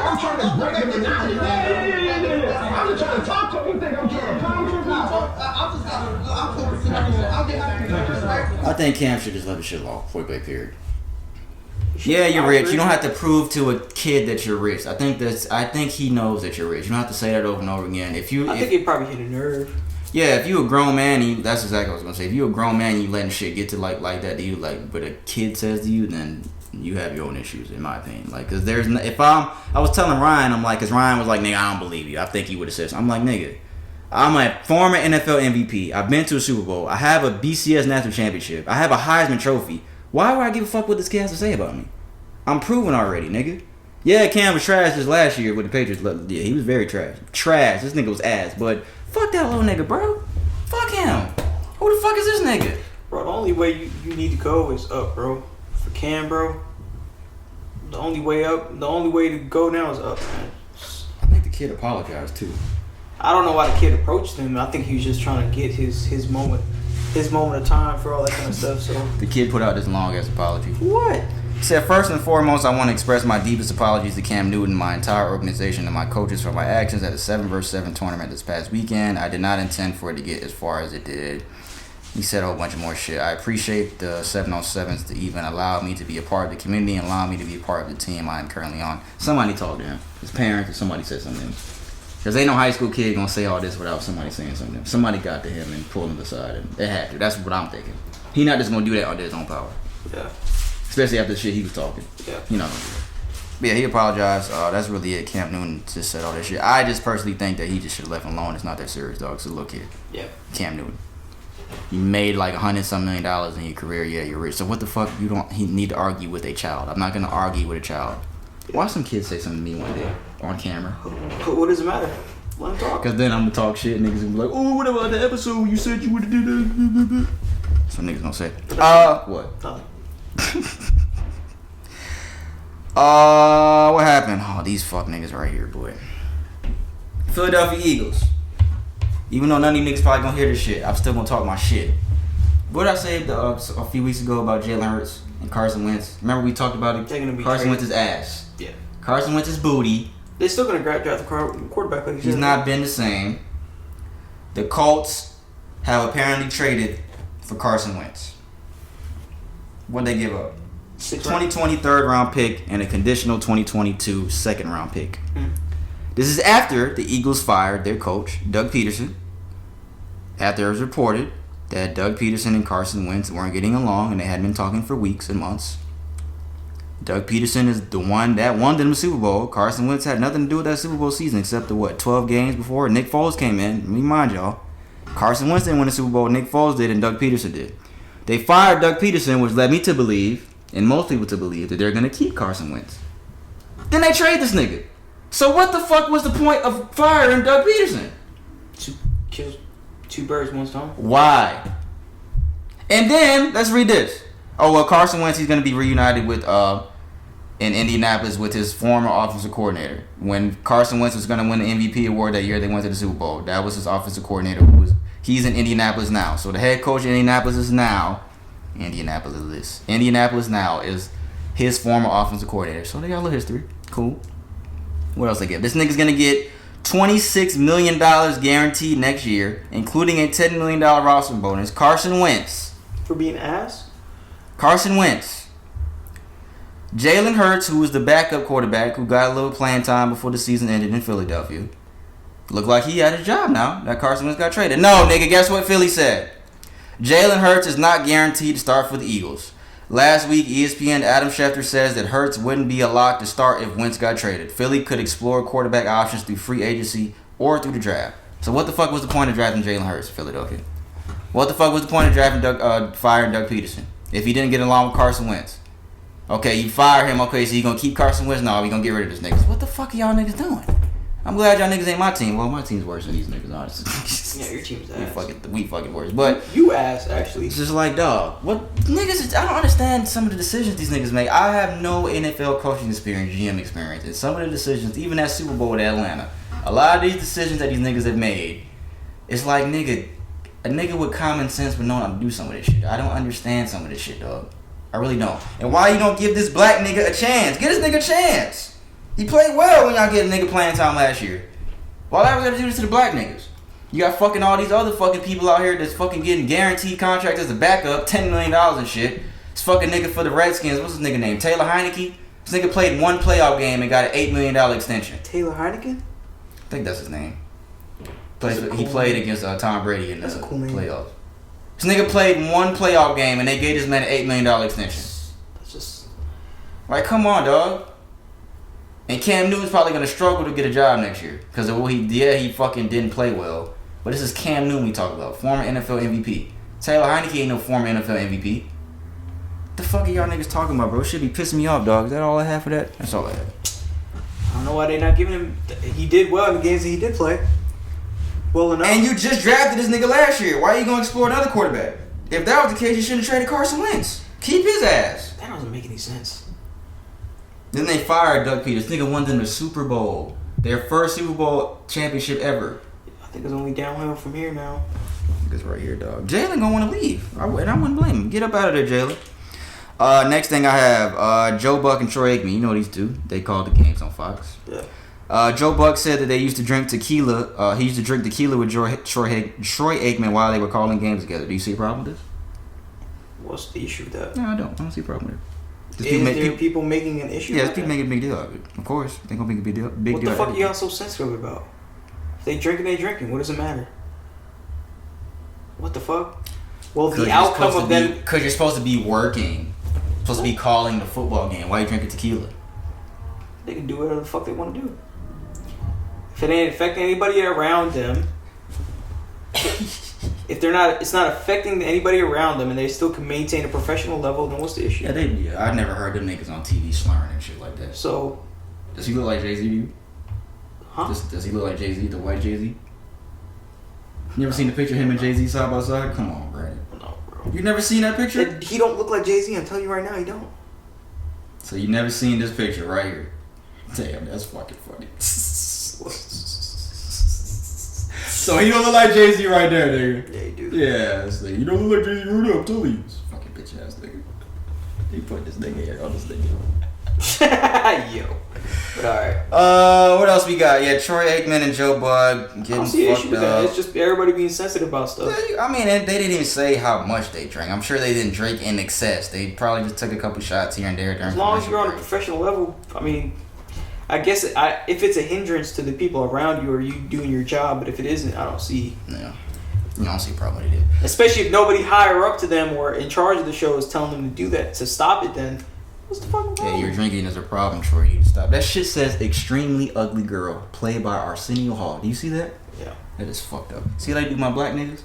I'm trying to break him down. Yeah. I'm just trying to talk to him. You think I'm trying to pound him? I think Cam should just let the shit off. Point blank period. Yeah, you're rich. You don't have to prove to a kid that you're rich. I think he knows that you're rich. You don't have to say that over and over again. I think it probably hit a nerve. Yeah, if you a grown man, that's exactly what I was gonna say. If you a grown man, and you letting shit get to like that to you, like, but a kid says to you, then you have your own issues, in my opinion. Like, cause I was telling Ryan, I'm like, cause Ryan was like, nigga, I don't believe you. I think he would have said something. I'm like, nigga, I'm a former NFL MVP. I've been to a Super Bowl. I have a BCS national championship. I have a Heisman trophy. Why would I give a fuck what this kid has to say about me? I'm proven already, nigga. Yeah, Cam was trash this last year with the Patriots. Yeah, he was very trash. Trash. This nigga was ass. But fuck that little nigga, bro. Fuck him. Who the fuck is this nigga? Bro, the only way you need to go is up, bro. For Cam, bro. The only way up, the only way to go now is up, man. I think the kid apologized too. I don't know why the kid approached him. I think he was just trying to get his moment of time for all that kind of stuff. So the kid put out this long ass apology. What? He said, first and foremost, I want to express my deepest apologies to Cam Newton, my entire organization, and my coaches for my actions at the 7 vs 7 tournament this past weekend. I did not intend for it to get as far as it did. He said a whole bunch of more shit. I appreciate the 7-on-7s to even allow me to be a part of the community and allow me to be a part of the team I am currently on. Somebody talked to him. His parents or somebody said something to him. Because ain't no high school kid going to say all this without somebody saying something to him. Somebody got to him and pulled him aside. And they had to. That's what I'm thinking. He not just going to do that under his own power. Yeah. Especially after the shit he was talking. Yeah. You know. But yeah, he apologized. That's really it. Cam Newton just said all that shit. I just personally think that he just should have left him alone. It's not that serious, dog. It's a little kid. Yeah. Cam Newton. You made like $100-some million in your career. Yeah, you're rich. So what the fuck? He need to argue with a child. I'm not gonna argue with a child. Why some kid say something to me one day on camera? What does it matter? Let him talk. Cause then I'm gonna talk shit. Niggas gonna be like, oh, what about the episode you said you would have did that? Some niggas gonna say. What? Nothing. What happened? Oh, these fuck niggas right here, boy. Philadelphia Eagles. Even though none of you niggas probably gonna hear this shit, I'm still gonna talk my shit. What did I say a few weeks ago about Jalen Hurts and Carson Wentz? Remember we talked about it? Carson Wentz's ass. Yeah. Carson Wentz's booty. They're still gonna draft the quarterback. Like He's not been the same. The Colts have apparently traded for Carson Wentz. What'd they give up? 2020 third round pick and a conditional 2022 second round pick. Mm. This is after the Eagles fired their coach, Doug Peterson. After it was reported that Doug Peterson and Carson Wentz weren't getting along and they had been talking for weeks and months. Doug Peterson is the one that won them the Super Bowl. Carson Wentz had nothing to do with that Super Bowl season except the 12 games before Nick Foles came in. Let me remind y'all. Carson Wentz didn't win the Super Bowl. Nick Foles did and Doug Peterson did. They fired Doug Peterson, which led me to believe, and most people to believe, that they're going to keep Carson Wentz. Then they trade this nigga. So what the fuck was the point of firing Doug Peterson? To kill two birds, one stone. Why? And then, let's read this. Oh, well, Carson Wentz, he's going to be reunited with in Indianapolis with his former offensive coordinator. When Carson Wentz was going to win the MVP award that year, they went to the Super Bowl. That was his offensive coordinator. He's in Indianapolis now. So the head coach in Indianapolis now is his former offensive coordinator. So they got a little history. Cool. What else they get? This nigga's going to get $26 million guaranteed next year, including a $10 million roster bonus. Carson Wentz. For being ass? Carson Wentz. Jalen Hurts, who was the backup quarterback, who got a little playing time before the season ended in Philadelphia. Looked like he had a job now that Carson Wentz got traded. No, nigga, guess what Philly said? Jalen Hurts is not guaranteed to start for the Eagles. Last week, ESPN Adam Schefter says that Hurts wouldn't be a lock to start if Wentz got traded. Philly could explore quarterback options through free agency or through the draft. So what the fuck was the point of drafting Jalen Hurts in Philadelphia? What the fuck was the point of drafting firing Doug Peterson if he didn't get along with Carson Wentz? Okay, you fire him. Okay, so you gonna keep Carson Wentz? No, we gonna get rid of this niggas. What the fuck are y'all niggas doing? I'm glad y'all niggas ain't my team. Well, my team's worse than these niggas, honestly. Yeah, your team's ass. We fucking worse. But you ass, actually. It's just like, dog, what niggas? I don't understand some of the decisions these niggas make. I have no NFL coaching experience, GM experience, and some of the decisions, even that Super Bowl with Atlanta, a lot of these decisions that these niggas have made, it's like, nigga, a nigga with common sense would know how to do some of this shit. I don't understand some of this shit, dog. I really don't. And why you don't give this black nigga a chance? Get this nigga a chance. He played well when y'all get a nigga playing time last year. Why I gotta do this to the black niggas? You got fucking all these other fucking people out here that's fucking getting guaranteed contracts as a backup, $10 million and shit. This fucking nigga for the Redskins, what's his nigga name? Taylor Heineke? This nigga played one playoff game and got an $8 million extension. Taylor Heineke? I think that's his name. He played against Tom Brady in the playoffs. This nigga played one playoff game and they gave this man an $8 million extension. That's just... Like, come on, dog. And Cam Newton's probably going to struggle to get a job next year. Because of what he fucking didn't play well. But this is Cam Newton we talk about. Former NFL MVP. Taylor Heineke ain't no former NFL MVP. What the fuck are y'all niggas talking about, bro? It should be pissing me off, dog. Is that all I have for that? That's all I have. I don't know why they not giving him... He did well in the games that he did play. Well enough. And you just drafted this nigga last year. Why are you going to explore another quarterback? If that was the case, you shouldn't have traded Carson Wentz. Keep his ass. That doesn't make any sense. Then they fired Doug Peterson. This nigga won them the Super Bowl. Their first Super Bowl championship ever. I think it's only downhill from here now. It's right here, dog. Jalen gonna want to leave. I wouldn't blame him. Get up out of there, Jalen. Next thing I have, Joe Buck and Troy Aikman. You know these two. They called the games on Fox. Yeah. Joe Buck said that they used to drink tequila. He used to drink tequila with Troy Aikman while they were calling games together. Do you see a problem with this? What's the issue with that? No, I don't see a problem with it. People making an issue? Yeah, people making a big deal out of it. Of course, they're gonna make a big deal. What the fuck are y'all so sensitive about? If they drinking, they drinking. What does it matter? What the fuck? Well, the outcome of them... Because you're supposed to be working. Supposed to be calling the football game. Why are you drinking tequila? They can do whatever the fuck they want to do. If it ain't affecting anybody around them... If it's not affecting anybody around them and they still can maintain a professional level, then what's the issue? Yeah, I never heard them niggas on TV slurring and shit like that. So... Does he look like Jay-Z to you? Huh? Does he look like Jay-Z, the white Jay-Z? You ever seen the picture of him and Jay-Z side by side? Come on, Brandon. No, bro. You never seen that picture? He don't look like Jay-Z. I'm telling you right now, he don't. So you never seen this picture right here? Damn, that's fucking funny. So he don't look like Jay-Z right there, nigga. Yeah, he do. Yeah, this nigga. You don't look like Jay-Z right up, tell you. This fucking bitch ass nigga. He put this nigga here on this nigga. Yo. But alright. What else we got? Yeah, Troy Aikman and Joe Buck getting fucked up. I don't see an issue with that. It's just everybody being sensitive about stuff. I mean, they didn't even say how much they drank. I'm sure they didn't drink in excess. They probably just took a couple shots here and there. As long as you're on a professional level, I mean, I guess if it's a hindrance to the people around you, or you doing your job, but if it isn't, I don't see. Yeah. I don't see a problem with it. Especially if nobody higher up to them or in charge of the show is telling them to do that, to stop it, then what's the fucking problem? Yeah, your drinking is a problem, Troy. You need to stop. That shit says extremely ugly girl, played by Arsenio Hall. Do you see that? Yeah. That is fucked up. See how they do my black niggas?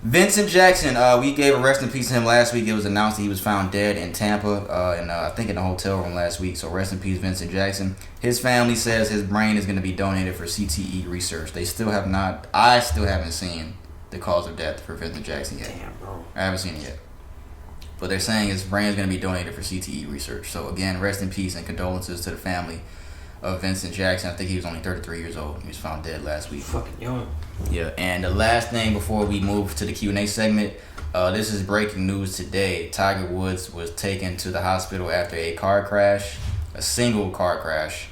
Vincent Jackson, we gave a rest in peace to him last week. It was announced that he was found dead in Tampa, I think in a hotel room last week. So rest in peace, Vincent Jackson. His family says his brain is going to be donated for CTE research. I still haven't seen the cause of death for Vincent Jackson yet. Damn, bro. I haven't seen it yet. But they're saying his brain is going to be donated for CTE research. So again, rest in peace and condolences to the family of Vincent Jackson. I think he was only 33 years old. He was found dead last week. Fucking young. Yeah, and the last thing before we move to the Q&A segment, this is breaking news today. Tiger Woods was taken to the hospital after a car crash, a single car crash.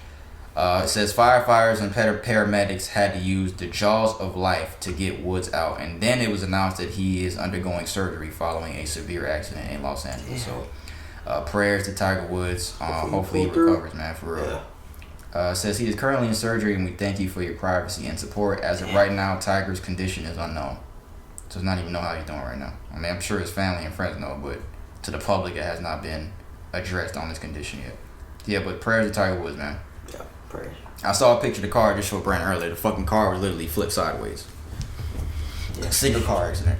It says firefighters and paramedics had to use the jaws of life to get Woods out. And then it was announced that he is undergoing surgery following a severe accident in Los Angeles. Yeah. So prayers to Tiger Woods. Hopefully he recovers, man, for real. Yeah. Says he is currently in surgery and we thank you for your privacy and support. As of right now, Tiger's condition is unknown. So it's not even know how he's doing right now. I mean, I'm sure his family and friends know, but to the public, it has not been addressed on his condition yet. Yeah, but prayers to Tiger Woods, man. Yeah, prayers. I saw a picture of the car I just showed Brandon earlier. The fucking car was literally flipped sideways. Yeah. Single car accident.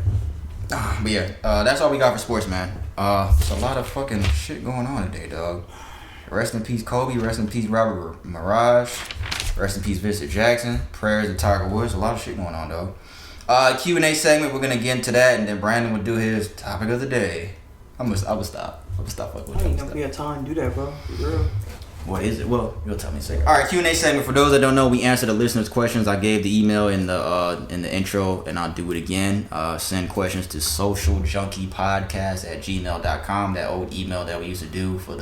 But yeah, that's all we got for sports, man. It's a lot of fucking shit going on today, dog. Rest in peace, Kobe. Rest in peace, Robert Mirage. Rest in peace, Vincent Jackson. Prayers to Tiger Woods. A lot of shit going on, dog. Q&A segment. We're gonna get into that, and then Brandon will do his topic of the day. I will stop. Fucking with you. I ain't never got time to do that, bro. For real. What is it? Well, you'll tell me in a second. All right, Q&A segment. For those that don't know, we answer the listeners' questions. I gave the email in the intro, and I'll do it again. Send questions to socialjunkiePodcast@gmail.com. That old email that we used to do for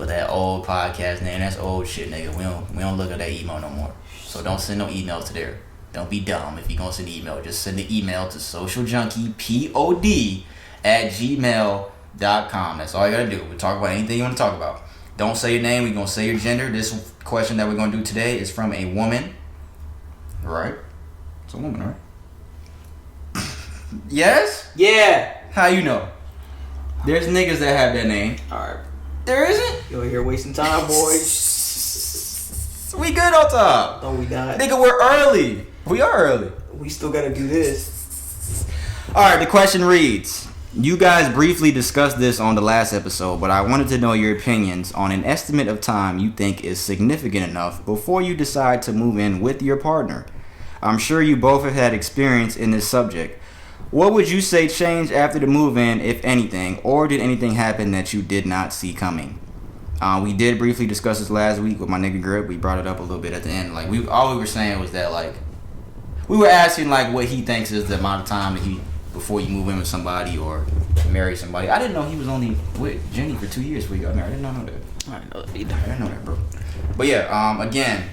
that old podcast name. That's old shit, nigga. We don't look at that email no more. So don't send no emails to there. Don't be dumb if you're gonna send an email. Just send the email to socialjunkiePod@gmail.com. That's all you gotta do. We talk about anything you want to talk about. Don't say your name. We're gonna say your gender. This question that we're gonna do today is from a woman. Right? It's a woman, right? Yes? Yeah. How you know? There's niggas that have that name. Alright. There isn't? Yo, here wasting time, boys. We good on time. No, we not. Nigga, we're early. We are early. We still gotta do this. Alright, the question reads. You guys briefly discussed this on the last episode, but I wanted to know your opinions on an estimate of time you think is significant enough before you decide to move in with your partner. I'm sure you both have had experience in this subject. What would you say changed after the move-in, if anything, or did anything happen that you did not see coming? We did briefly discuss this last week with my nigga Grip. We brought it up a little bit at the end. Like all we were saying was that we were asking what he thinks is the amount of time that before you move in with somebody or marry somebody. I didn't know he was only with Jenny for 2 years before you got married. I did not know that. I didn't know that either. I didn't know that, bro. But yeah, again,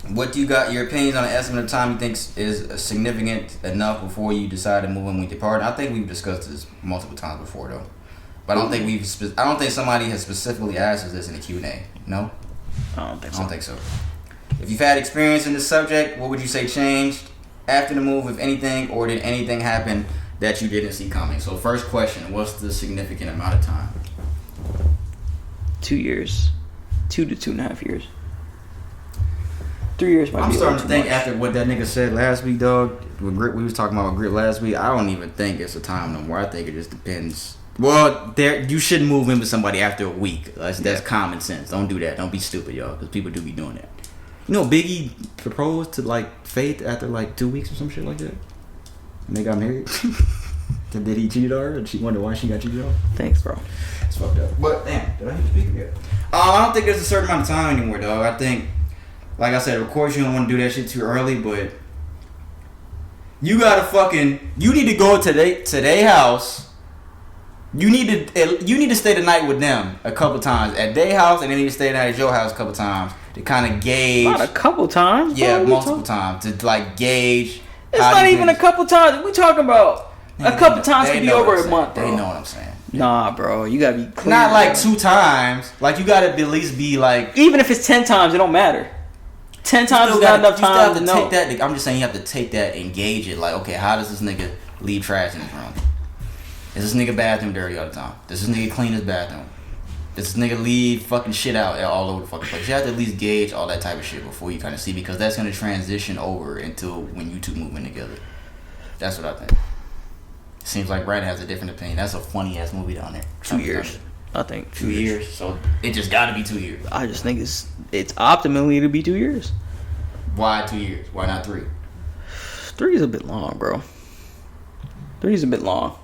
what do you got? Your opinions on the estimate of time you think is significant enough before you decide to move in with your partner? I think we've discussed this multiple times before, though. But I don't think somebody has specifically asked us this in the Q&A. No? I don't think so. If you've had experience in this subject, what would you say changed after the move, if anything, or did anything happen that you didn't see coming? So first question, what's the significant amount of time? 2 years. 2 to 2.5 years. 3 years might I'm be starting to think much. after what that nigga said last week, dog. We was talking about Grit last week. I don't even think it's a time no more. I think it just depends. Well, you shouldn't move in with somebody after a week. That's common sense. Don't do that. Don't be stupid, y'all, because people do be doing that. You know, Biggie proposed to Faith after 2 weeks or some shit like that. And they got married. Did he cheat on her? And she wondered why she got cheated on? Thanks, bro. It's fucked up. But damn, did I hit the speaker yet? I don't think there's a certain amount of time anymore, dog. I think, like I said, of course you don't want to do that shit too early, but you need to go to their house. You need to stay the night with them a couple times at their house, and then you need to stay the night at your house a couple times to kind of gauge. Not a couple times. Yeah, multiple times to gauge. It's not even a couple times. We talking about a couple times could be over a month, bro. They know what I'm saying. Nah, bro, you gotta be clear. Not like 2 times. Like you gotta at least be like. Even if it's 10 times, it don't matter. 10 times is not enough time to know. Take that. I'm just saying you have to take that, engage it. Like, okay, how does this nigga leave trash in his room? Is this nigga bathroom dirty all the time? Does this nigga clean his bathroom? Does this nigga leave fucking shit out all over the fucking place? You have to at least gauge all that type of shit before you kind of see, because that's gonna transition over until when you two move in together. That's what I think. Seems like Brad has a different opinion. That's a funny ass movie down there. 2 years. I think 2 years. So it just gotta be 2 years. I just think it's optimally to be 2 years. Why 2 years? Why not 3? 3 is a bit long, bro. 3 is a bit long.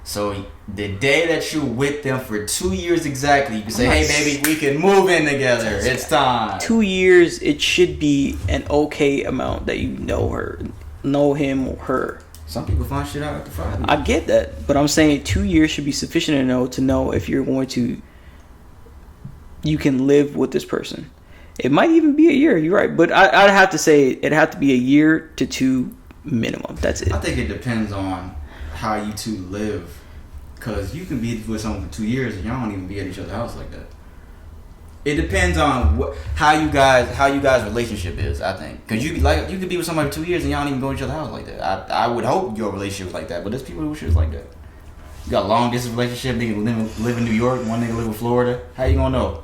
So the day that you're with them for 2 years exactly, you can say, hey baby, we can move in together. It's time. 2 years, it should be an okay amount that you know him or her. Some people find shit out after 5 years. I get that, but I'm saying 2 years should be sufficient to know if you're going to, you can live with this person. It might even be a year. You're right, but I'd have to say it'd have to be a year to 2 minimum. That's it. I think it depends on how you two live, because you can be with someone for 2 years and y'all don't even be at each other's house like that. It depends on how you guys relationship is. I think because you could be with somebody for 2 years and y'all don't even go to each other's house like that. I would hope your relationship was like that, but there's people who shit's like that. You got a long distance relationship. Nigga live in New York. One nigga live in Florida. How you gonna know?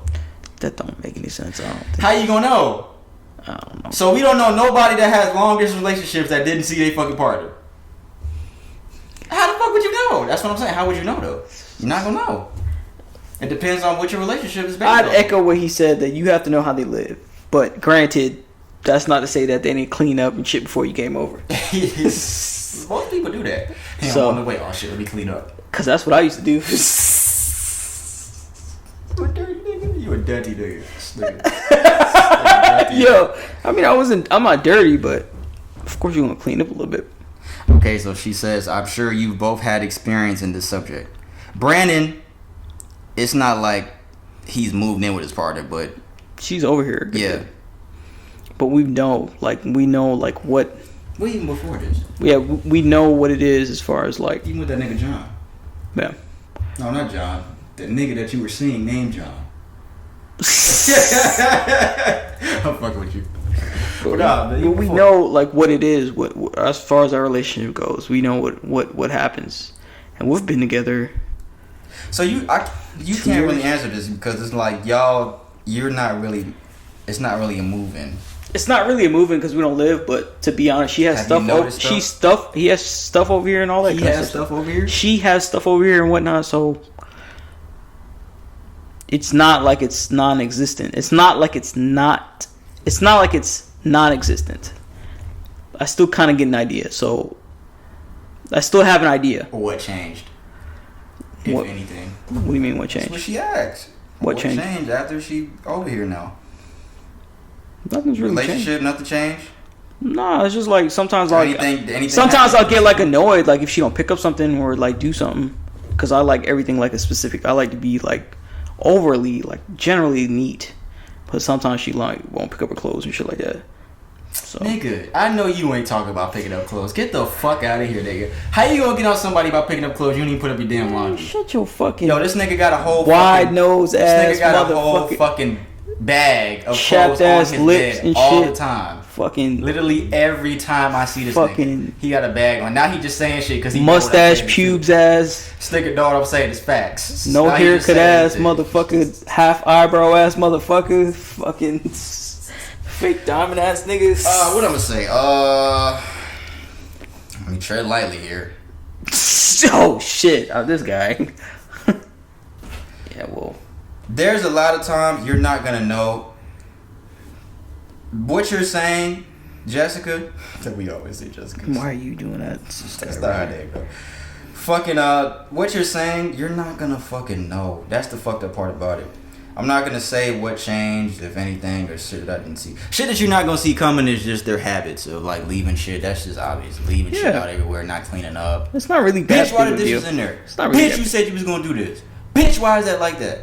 That don't make any sense. I don't think. How you gonna know? I don't know. So we don't know nobody that has long distance relationships that didn't see their fucking partner. How the fuck would you know? That's what I'm saying. How would you know though? You're not gonna know. It depends on what your relationship is based on. I'd echo what he said, that you have to know how they live. But granted, that's not to say that they didn't clean up and shit before you came over. Most people do that. So on the way, oh shit, let me clean up. Cause that's what I used to do. You a dirty nigga. You a dirty nigga. Yo, I mean, I'm not dirty, but of course you're gonna clean up a little bit. Okay, so she says, I'm sure you've both had experience in this subject. Brandon, it's not like he's moved in with his partner, but she's over here. Yeah. But we know what. Well, even before this. Yeah, we know what it is as far as like. Even with that nigga John. Yeah. No, not John. The nigga that you were seeing named John. I'm fucking with you. But we know like what it is. What as far as our relationship goes, we know what happens, and we've been together. So you can't really answer this because it's like you're not really. It's not really a move-in. It's not really a move-in because we don't live. But to be honest, she has stuff. He has stuff over here and all that. He has stuff over here. She has stuff over here and whatnot. So it's not like it's non-existent. It's not like it's not. It's not like it's non-existent. I still kind of get an idea. So I still have an idea. What changed? If anything. What do you mean? What changed? That's what she asked. What changed? After she over here now? Nothing's really relationship, changed. Nothing changed? No, it's just like sometimes anything sometimes I'll get like annoyed like if she don't pick up something or like do something, because I like everything like a specific. I like to be like overly like generally neat, but sometimes she like won't pick up her clothes and shit like that. So. Nigga, I know you ain't talking about picking up clothes. Get the fuck out of here, nigga. How you gonna get on somebody about picking up clothes? You don't even put up your damn laundry. Shut your fucking. Yo, this nigga got a whole wide nose ass. This nigga got a whole fucking bag of chapped clothes ass on his lips bed and all shit. The time. Fucking. Literally every time I see this nigga, he got a bag on. Now he just saying shit because he mustache pubes ass. This nigga know what I'm saying is facts. No haircut ass motherfucker. Half eyebrow ass motherfucker. Fucking. Fake diamond ass niggas. What I'm gonna say? Let me tread lightly here. Oh shit! This guy. Yeah, well. There's a lot of times you're not gonna know what you're saying, Jessica. We always say Jessica. Why are you doing that? That's not her name, bro. Fucking what you're saying, you're not gonna fucking know. That's the fucked up part about it. I'm not gonna say what changed, if anything, or shit that I didn't see. Shit that you're not gonna see coming is just their habits of like leaving shit. That's just obvious. Leaving shit out everywhere, not cleaning up. It's not really bad. Bitch, why the dishes in there? It's not really Bitch, you said you was gonna do this. Bitch, why is that like that?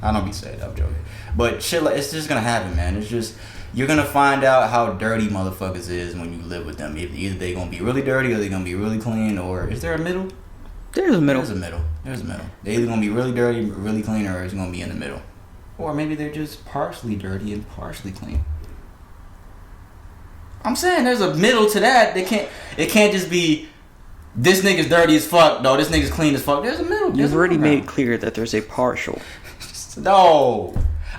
I don't be saying that, I'm joking. But shit, like, it's just gonna happen, man. It's just you're gonna find out how dirty motherfuckers is when you live with them. Either they gonna be really dirty or they gonna be really clean, or is there a middle? There's a middle. There's a middle. They're either gonna be really dirty, really clean, or it's gonna be in the middle. Or maybe they're just partially dirty and partially clean. I'm saying there's a middle to that. It can't just be this nigga's dirty as fuck. No, this nigga's clean as fuck. There's a middle. You've already made it clear that there's a partial. No.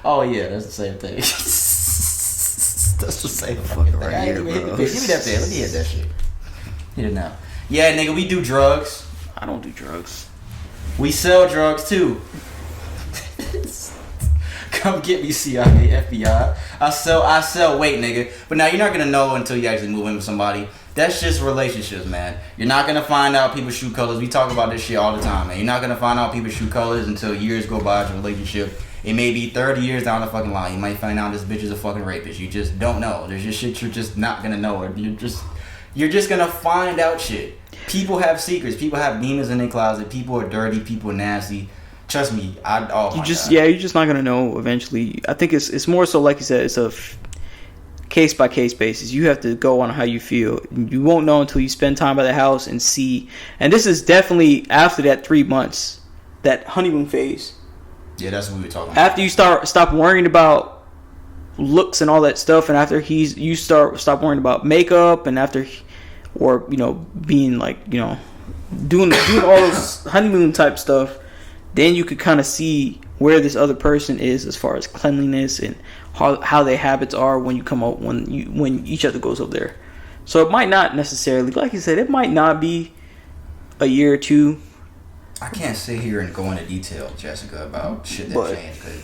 Oh yeah, that's the same thing. That's the same fucking thing. Right here, Give me bro. that pen. Let me hit that shit. Hit it now. Yeah, nigga, we do drugs. I don't do drugs. We sell drugs too. Come get me, CIA, FBI. I sell weight, nigga. But now you're not gonna know until you actually move in with somebody. That's just relationships, man. You're not gonna find out people's true colors. We talk about this shit all the time, man. You're not gonna find out people's true colors until years go by in a relationship. It may be 30 years down the fucking line. You might find out this bitch is a fucking rapist. You just don't know. There's just shit you're just not gonna know. Or you're just gonna find out shit. People have secrets. People have demons in their closet. People are dirty. People are nasty. Trust me. You're just not gonna know eventually. I think it's more so like you said. It's a case by case basis. You have to go on how you feel. You won't know until you spend time by the house and see. And this is definitely after that 3 months, that honeymoon phase. Yeah, that's what we were talking about. After you stop worrying about looks and all that stuff, and after you stop worrying about makeup, and after, or being like doing all those honeymoon type stuff, then you could kind of see where this other person is as far as cleanliness and how their habits are when you come out when each other goes over there. So it might not necessarily, like you said, it might not be a year or two. I can't sit here and go into detail, Jessica, about shit that changed. Because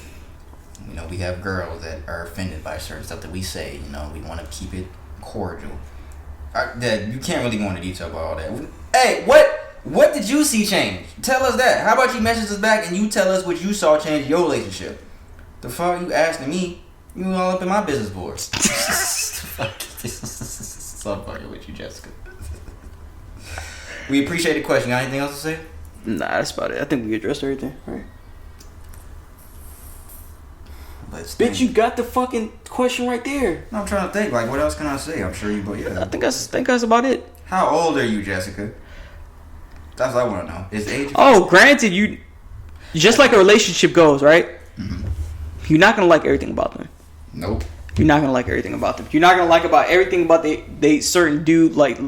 we have girls that are offended by certain stuff that we say. We want to keep it cordial. That you can't really go into detail about all that. Hey, what did you see change? Tell us that. How about you message us back and you tell us what you saw change in your relationship? The fuck you asking me? You all up in my business board. So I'm fucking with you, Jessica. We appreciate the question. Got anything else to say? Nah, that's about it. I think we addressed everything. All right. Bitch, you got the fucking question right there. No, I'm trying to think. Like, what else can I say? I'm sure you. But yeah, I think that's about it. How old are you, Jessica? That's what I want to know. Is age? Oh, granted, you just like a relationship goes, right? Mm-hmm. You're not gonna like everything about them. Nope. You're not gonna like everything about them. You're not gonna like about everything about they certain dude. Like,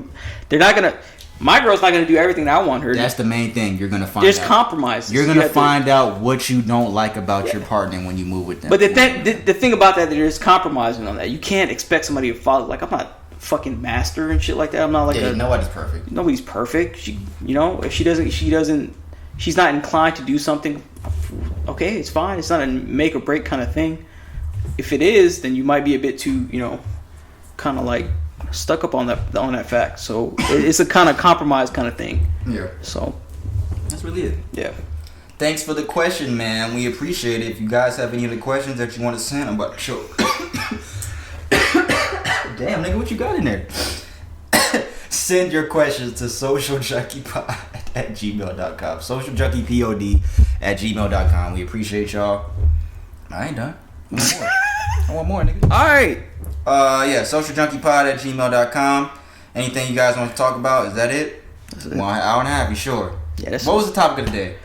they're not gonna. My girl's not gonna do everything that I want her to. That's the main thing. You're gonna find. There's compromises. You're gonna find out what you don't like about your partner when you move with them. But the thing about that, there's compromising on that. You can't expect somebody to follow. Like, I'm not fucking master and shit like that. I'm not like nobody's perfect. Nobody's perfect. If she's not inclined to do something, okay, it's fine. It's not a make or break kind of thing. If it is, then you might be a bit too, kind of like stuck up on that fact. So it's a kind of compromise kind of thing. Yeah. So that's really it. Yeah. Thanks for the question, man. We appreciate it. If you guys have any other questions that you want to send, I'm about to show. Damn, nigga, what you got in there? Send your questions to socialjunkiePod@gmail.com. socialjunkiePod@gmail.com. We appreciate y'all. I ain't done. I want more, nigga. All right. Yeah, socialjunkiepod@gmail.com. Anything you guys want to talk about? Is that it? That's it. 1 hour and a half, you sure? Yeah, that's what was the topic of the day?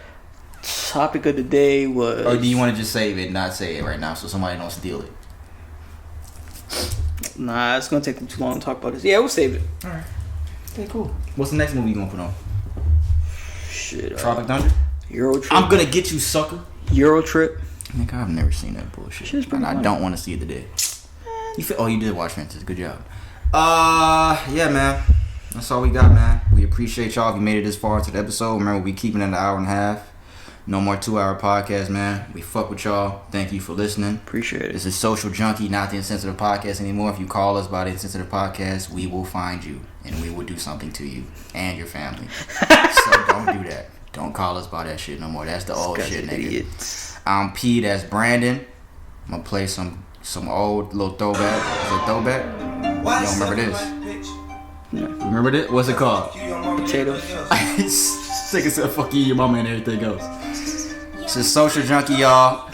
Topic of the day was... Or do you want to just save it and not say it right now so somebody don't steal it? Nah, it's going to take them too long to talk about this. Yeah, we'll save it. Alright. Okay, cool. What's the next movie you going to put on? Shit. Tropic Thunder? Euro Trip. I'm going to get you, sucker. Euro Trip. Nigga, I've never seen that bullshit. And I don't want to see it today. You did watch Fences. Good job. Yeah, man. That's all we got, man. We appreciate y'all if you made it this far into the episode. Remember, we keeping it an hour and a half. No more 2-hour podcast, man. We fuck with y'all. Thank you for listening. Appreciate it. This is Social Junkie, not the Insensitive Podcast anymore. If you call us by the Insensitive Podcast, we will find you and we will do something to you and your family. So don't do that. Don't call us by that shit no more. That's the old shit, nigga. Idiots. I'm P. That's Brandon. I'm gonna play some old little throwback. Is it throwback? You don't remember this? No. Remember this? What's it called? Potatoes. Sick as hell. Fuck you, your mama, and everything else. This is Social Junkie, y'all.